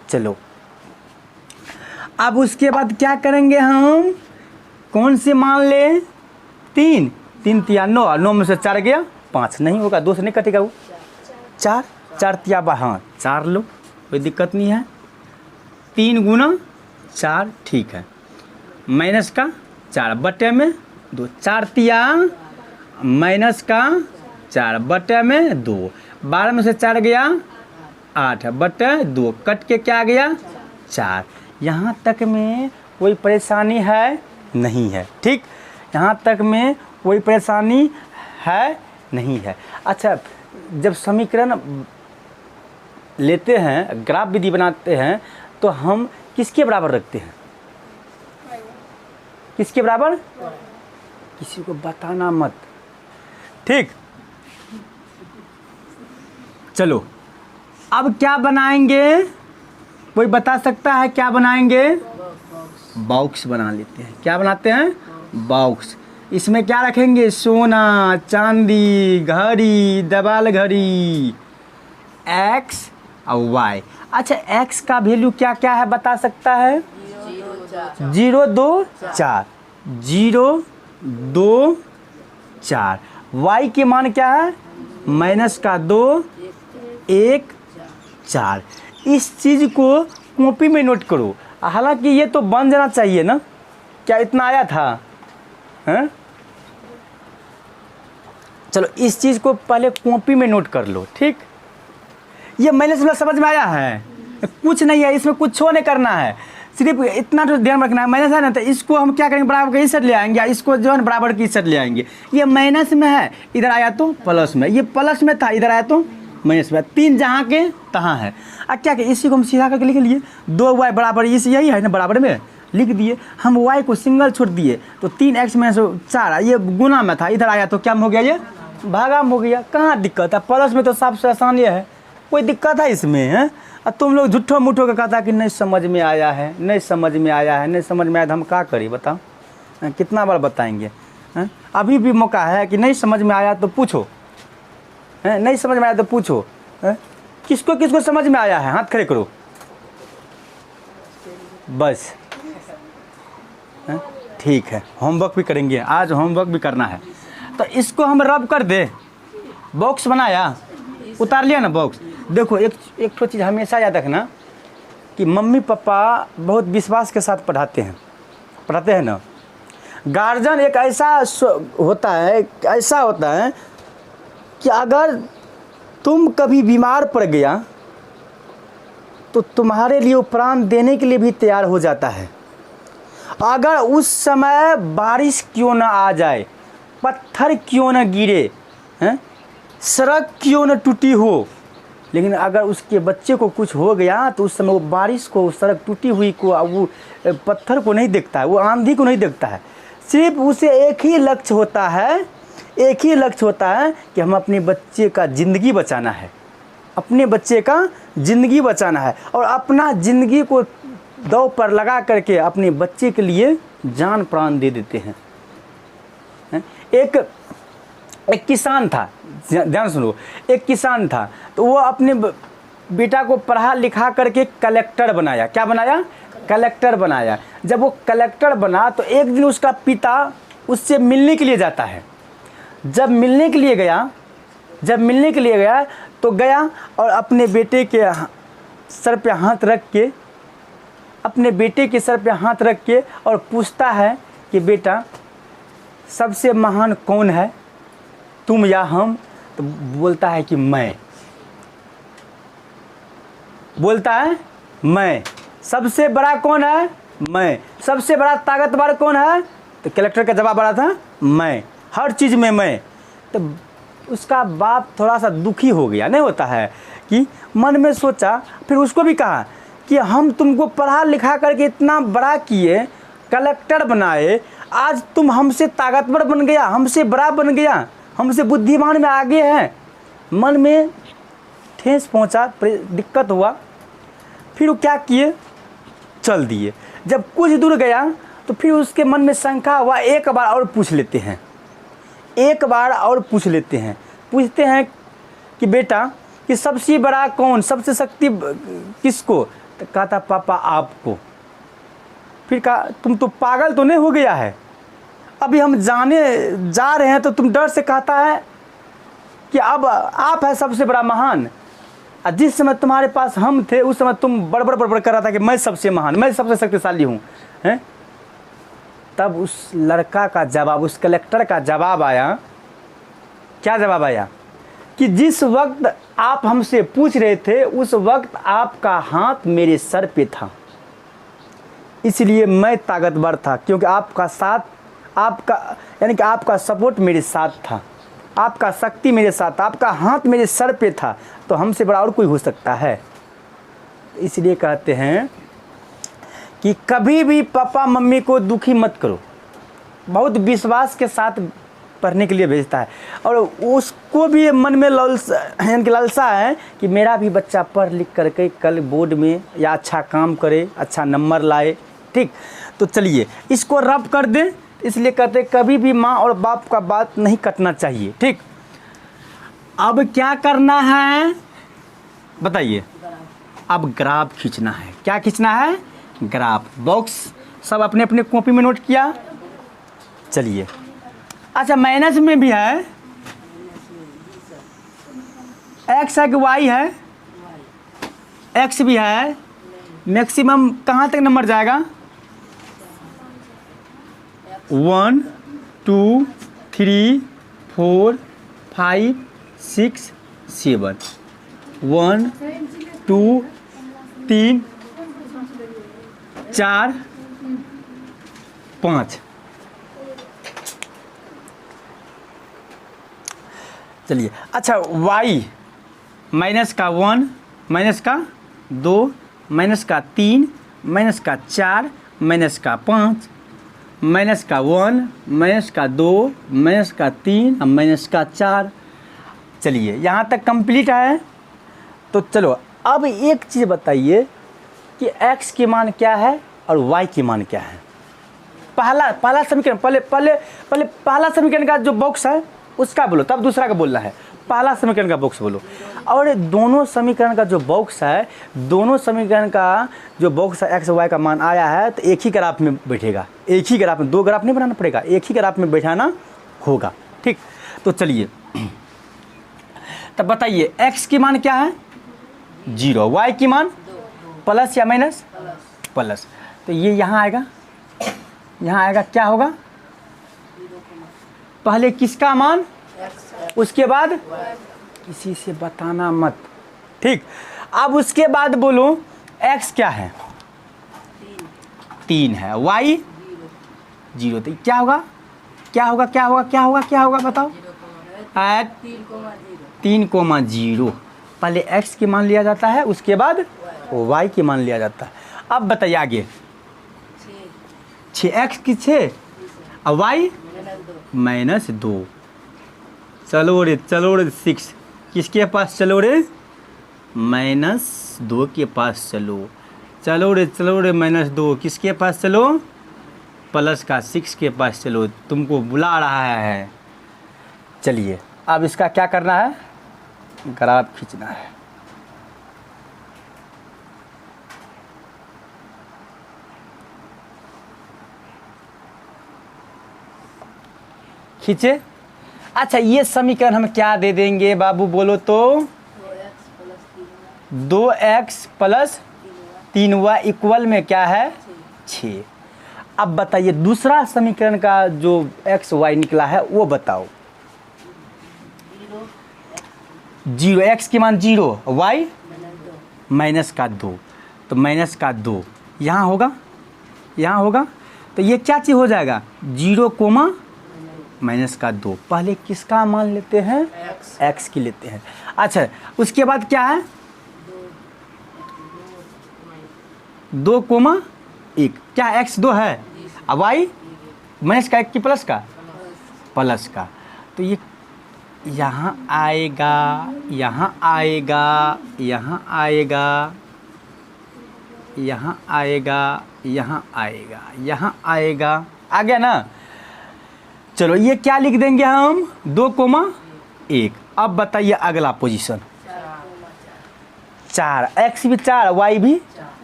चलो अब उसके बाद क्या करेंगे हम, कौन से मान ले, 3 3 तिया 9, 9 में से 4 गया 5, नहीं होगा 2 से नहीं कटेगा वो, 4 4 तिया 12, हाँ 4 लो, कोई दिक्कत नहीं है। 3 गुना 4 ठीक है, माइनस का 4 बटे में 2, 4 तिया माइनस का 4 बटे में 2, 12 में से 4 गया 8 बटे 2, कट के क्या गया 4। यहाँ तक में कोई परेशानी है नहीं है, ठीक, यहाँ तक में कोई परेशानी है नहीं है। अच्छा, जब समीकरण लेते हैं, ग्राफ विधि बनाते हैं, तो हम किसके बराबर रखते हैं, किसके बराबर, किसी को बताना मत, ठीक। चलो अब क्या बनाएंगे, कोई बता सकता है क्या बनाएंगे, बॉक्स बना लेते हैं। क्या बनाते हैं, बॉक्स। इसमें क्या रखेंगे, सोना चांदी घड़ी दबाल घड़ी, एक्स और वाई। अच्छा, एक्स का वैल्यू क्या क्या है बता सकता है, 0 2 4, 0 2 4। वाई के मान क्या है, माइनस का 2 1 4। इस चीज़ को कॉपी में नोट करो, हालांकि ये तो बन जाना चाहिए ना, क्या इतना आया था, हैं? चलो इस चीज़ को पहले कॉपी में नोट कर लो, ठीक। ये माइनस वाला समझ में आया है, कुछ नहीं है इसमें, कुछ नहीं करना है, सिर्फ इतना तो ध्यान रखना है। माइनस है ना, तो इसको हम क्या करेंगे, बराबर की इस साइड ले आएंगे, इसको जो है बराबर की इस साइड ले आएंगे। ये माइनस में है, इधर आया तो प्लस में, ये प्लस में था, इधर आया तो माइनस में। 3 जहाँ के तहाँ है। अब क्या इसी को हम सीधा करके लिख लिए, 2y बराबर इस यही है ना, बराबर में लिख दिए। हम y को सिंगल छोड़ दिए तो 3x में 4, ये गुना में था, इधर आया तो क्या हो गया, ये भागा में हो गया। कहाँ दिक्कत है, प्लस में तो सबसे आसान ये है, कोई दिक्कत है इसमें, है। और तुम लोग झूठो मूठो का कहता कि नहीं समझ में आया है, नहीं समझ में आया है, नहीं समझ में आया, तो हम क्या करें बताओ, कितना बार बताएंगे, हैं? अभी भी मौका है कि नहीं समझ में आया तो पूछो, है? नहीं समझ में आया तो पूछो, है? किसको किसको समझ में आया है, हाथ खड़े करो बस, है? ठीक है, होमवर्क भी करेंगे आज, होमवर्क भी करना है। तो इसको हम रब कर दे, बॉक्स बनाया, उतार लिया ना बॉक्स। देखो एक तो चीज़ हमेशा याद रखना कि मम्मी पापा बहुत विश्वास के साथ पढ़ाते हैं ना। गार्जियन एक ऐसा होता है, ऐसा होता है कि अगर तुम कभी बीमार पड़ गया तो तुम्हारे लिए वो प्राण देने के लिए भी तैयार हो जाता है। अगर उस समय बारिश क्यों ना आ जाए, पत्थर क्यों ना गिरे, हैं, सड़क क्यों न टूटी हो, लेकिन अगर उसके बच्चे को कुछ हो गया तो उस समय वो बारिश को, सड़क टूटी हुई को, वो पत्थर को नहीं देखता है, वो आंधी को नहीं देखता है। सिर्फ उसे एक ही लक्ष्य होता है, एक ही लक्ष्य होता है कि हम अपने बच्चे का ज़िंदगी बचाना है, अपने बच्चे का ज़िंदगी बचाना है, और अपना ज़िंदगी को दांव पर लगा करके अपने बच्चे के लिए जान प्राण दे देते हैं। एक किसान था, ध्यान सुनो, एक किसान था, तो वो अपने बेटा को पढ़ा लिखा करके कलेक्टर बनाया। क्या बनाया, कलेक्टर बनाया। जब वो कलेक्टर बना तो एक दिन उसका पिता उससे मिलने के लिए जाता है। जब मिलने के लिए गया तो गया और अपने बेटे के सर पे हाथ रख के और पूछता है कि बेटा सबसे महान कौन है, तुम या हम? तो बोलता है कि मैं। सबसे बड़ा कौन है, मैं। सबसे बड़ा ताकतवर कौन है, तो कलेक्टर का जवाब बड़ा था, मैं, हर चीज़ में मैं। तो उसका बाप थोड़ा सा दुखी हो गया, नहीं होता है कि मन में सोचा, फिर उसको भी कहा कि हम तुमको पढ़ा लिखा करके इतना बड़ा किए, कलेक्टर बनाए, आज तुम हमसे ताकतवर बन गया, हमसे बड़ा बन गया, हमसे बुद्धिमान में आगे है। मन में ठेस पहुंचा, दिक्कत हुआ। फिर वो क्या किए, चल दिए। जब कुछ दूर गया तो फिर उसके मन में शंका हुआ, एक बार और पूछ लेते हैं। पूछते हैं कि बेटा कि सबसे बड़ा कौन, सबसे शक्ति किसको? तो कहता पापा आपको। फिर कहा तुम तो पागल तो नहीं हो गया है, अभी हम जाने जा रहे हैं तो तुम डर से कहता है कि अब आप है सबसे बड़ा महान। जिस समय तुम्हारे पास हम थे उस समय तुम बड़बड़ बड़बड़ कर रहा था कि मैं सबसे महान, मैं सबसे शक्तिशाली हूँ हैं। तब उस लड़का का जवाब, उस कलेक्टर का जवाब आया, क्या जवाब आया कि जिस वक्त आप हमसे पूछ रहे थे उस वक्त आपका हाथ मेरे सर पे था, इसलिए मैं ताकतवर था, क्योंकि आपका साथ, आपका यानी कि आपका सपोर्ट मेरे साथ था, आपका शक्ति मेरे साथ, आपका हाथ मेरे सर पे था, तो हमसे बड़ा और कोई हो सकता है। इसलिए कहते हैं कि कभी भी पापा मम्मी को दुखी मत करो। बहुत विश्वास के साथ पढ़ने के लिए भेजता है और उसको भी मन में लालसा है कि मेरा भी बच्चा पढ़ लिख करके कल बोर्ड में या अच्छा काम करे, अच्छा नंबर लाए। ठीक, तो चलिए इसको रब कर दें। इसलिए कहते हैं कभी भी माँ और बाप का बात नहीं कटना चाहिए। ठीक, अब क्या करना है बताइए। अब ग्राफ खींचना है। क्या खींचना है? ग्राफ। बॉक्स सब अपने अपने कॉपी में नोट किया। चलिए, अच्छा माइनस में भी है, एक्स है कि वाई है? एक्स भी है। मैक्सिमम कहाँ तक नंबर जाएगा? 1 2 3 4 5 6 7 1 2 3 4 5। चलिए, अच्छा y माइनस का 1, माइनस का 2, माइनस का 3, माइनस का 4, माइनस का 5, माइनस का 1, माइनस का 2, माइनस का 3 और माइनस का 4। चलिए यहाँ तक कंप्लीट है। तो चलो अब एक चीज़ बताइए कि x की मान क्या है और y की मान क्या है। पहला समीकरण, पहले पहला समीकरण का जो बॉक्स है उसका बोलो, तब दूसरा का बोलना है। पहला समीकरण का बॉक्स बोलो। और दोनों समीकरण का जो बॉक्स है, दोनों समीकरण का जो बॉक्स है एक्स वाई का मान आया है तो एक ही ग्राफ में बैठेगा। एक ही ग्राफ में, दो ग्राफ नहीं बनाना पड़ेगा, एक ही ग्राफ में बैठाना होगा। ठीक, तो चलिए तब बताइए एक्स की मान क्या है? 0। वाई की मान प्लस या माइनस? प्लस। तो ये यहाँ आएगा, यहाँ आएगा, क्या होगा? पहले किसका मान, उसके बाद किसी से बताना मत। ठीक, अब उसके बाद बोलो x क्या है? 3 है। y 0। तो क्या होगा, क्या होगा, क्या होगा, क्या होगा, क्या होगा बताओ? 3,0। पहले x की मान लिया जाता है, उसके बाद y की मान लिया जाता है। अब बताइए आगे। 6x की 6 और y -2। चलो रे 6। किसके पास चलो रे? -2 के पास चलो। चलो रे -2। किसके पास चलो? प्लस का 6 के पास चलो। तुमको बुला रहा है। चलिए अब इसका क्या करना है? ग्राफ खींचना है। खींचे। अच्छा ये समीकरण हम क्या दे देंगे बाबू बोलो तो? 2x प्लस 3y इक्वल में क्या है? 6। अब बताइए दूसरा समीकरण का जो x y निकला है वो बताओ। 0, x की मान 0, y माइनस का 2। तो माइनस का 2 यहाँ होगा, यहाँ होगा। तो ये क्या चीज़ हो जाएगा? 0 कोमा माइनस का 2। पहले किसका मान लेते हैं? x की लेते हैं। अच्छा उसके बाद क्या है? 2 कोमा 1। क्या x 2 है अब y माइनस का 1 की प्लस का? प्लस का। तो ये यहाँ आएगा, यहाँ आएगा, यहाँ आएगा, यहाँ आएगा, यहाँ आएगा, यहाँ आएगा। आ गया ना? चलो ये क्या लिख देंगे हम? 2 कोमा 1। अब बताइए अगला पोजीशन। 4, x भी 4 y भी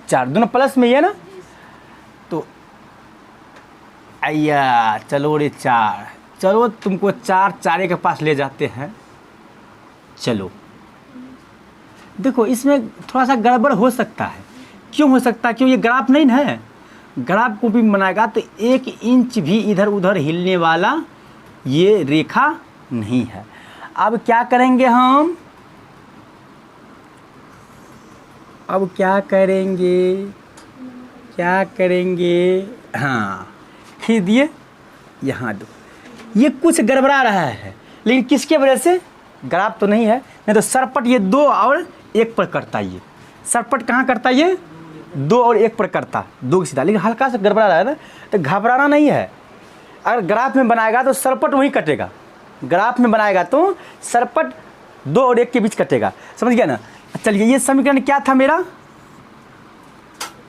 4, दोनों प्लस में ही है ना? तो अय्या चलो रे 4, चलो तुमको 4 4 के पास ले जाते हैं। चलो देखो इसमें थोड़ा सा गड़बड़ हो सकता है। क्यों हो सकता है? क्यों, ये ग्राफ नहीं ना है। ग्राफ को भी बनाएगा तो 1 इंच भी इधर उधर हिलने वाला ये रेखा नहीं है। अब क्या करेंगे हम, अब क्या करेंगे, हाँ खींच दिए। यहाँ दो, ये कुछ गड़बड़ा रहा है, लेकिन किसके वजह से? ग्राफ तो नहीं है, नहीं तो सरपट ये 2 और 1 पर करता। ये सरपट कहाँ करता? ये 2 और 1 पर करता, 2 की सीधा। लेकिन हल्का सा गड़बड़ा रहा है ना, तो घबराना नहीं है। अगर ग्राफ में बनाएगा तो सरपट वहीं कटेगा। ग्राफ में बनाएगा तो सरपट 2 और 1 के बीच कटेगा, समझ गया ना। चलिए ये समीकरण क्या था मेरा?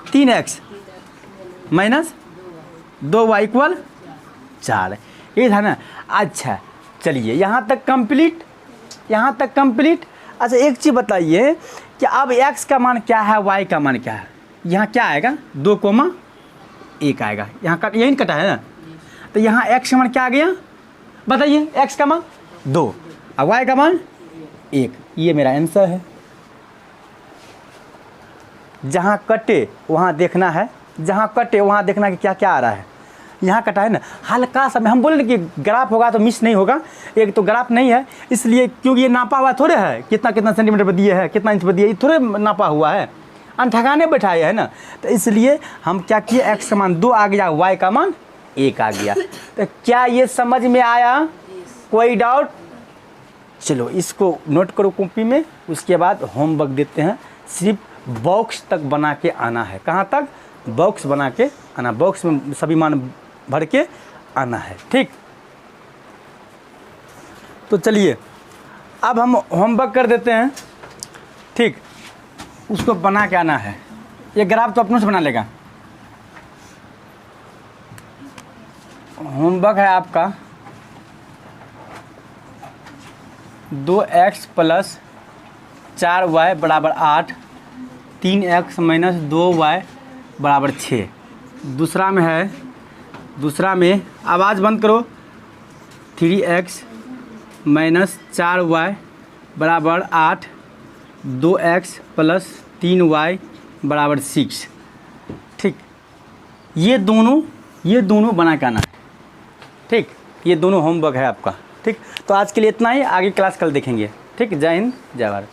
3x माइनस 2y इक्वल 4, ये था ना। अच्छा चलिए यहाँ तक कंप्लीट। अच्छा एक चीज़ बताइए कि अब x का मान क्या है, y का मान क्या है? यहाँ क्या आएगा? 2,1 आएगा। यहाँ कट, यही कटा है ना, तो यहाँ x का मान क्या आ गया बताइए? x का मान 2 और y का मान 1। ये मेरा आंसर है। जहाँ कटे वहाँ देखना है, कि क्या क्या आ रहा है। यहाँ कटा है ना, हल्का सा हम बोले ना कि ग्राफ होगा तो मिस नहीं होगा। एक तो ग्राफ नहीं है इसलिए, क्योंकि ये नापा हुआ थोड़े है कितना सेंटीमीटर पर दिए है, कितना इंच पर दिए, ये थोड़े नापा हुआ है, ठगाने बैठाए है ना। तो इसलिए हम क्या किए, x का मान 2 आ गया, y का मान 1 आ गया। तो क्या ये समझ में आया? कोई डाउट? चलो इसको नोट करो कॉपी में। उसके बाद होमवर्क देते हैं, सिर्फ बॉक्स तक बना के आना है। कहाँ तक? बॉक्स बना के आना, बॉक्स में सभी मान भर के आना है, ठीक। तो चलिए अब हम होमवर्क कर देते हैं, ठीक। उसको बना के आना है। ये ग्राफ तो अपनों से बना लेगा। होमवर्क है आपका 2x प्लस 4y बराबर 8, 3x माइनस 2y बराबर 6। दूसरा में आवाज़ बंद करो। 3x माइनस 4y बराबर 8, 2x प्लस 3y बराबर 6, ठीक। ये दोनों बना के आना है, ठीक। ये दोनों होमवर्क है आपका, ठीक। तो आज के लिए इतना ही, आगे क्लास कल देखेंगे, ठीक। जय हिंद, जय भारत।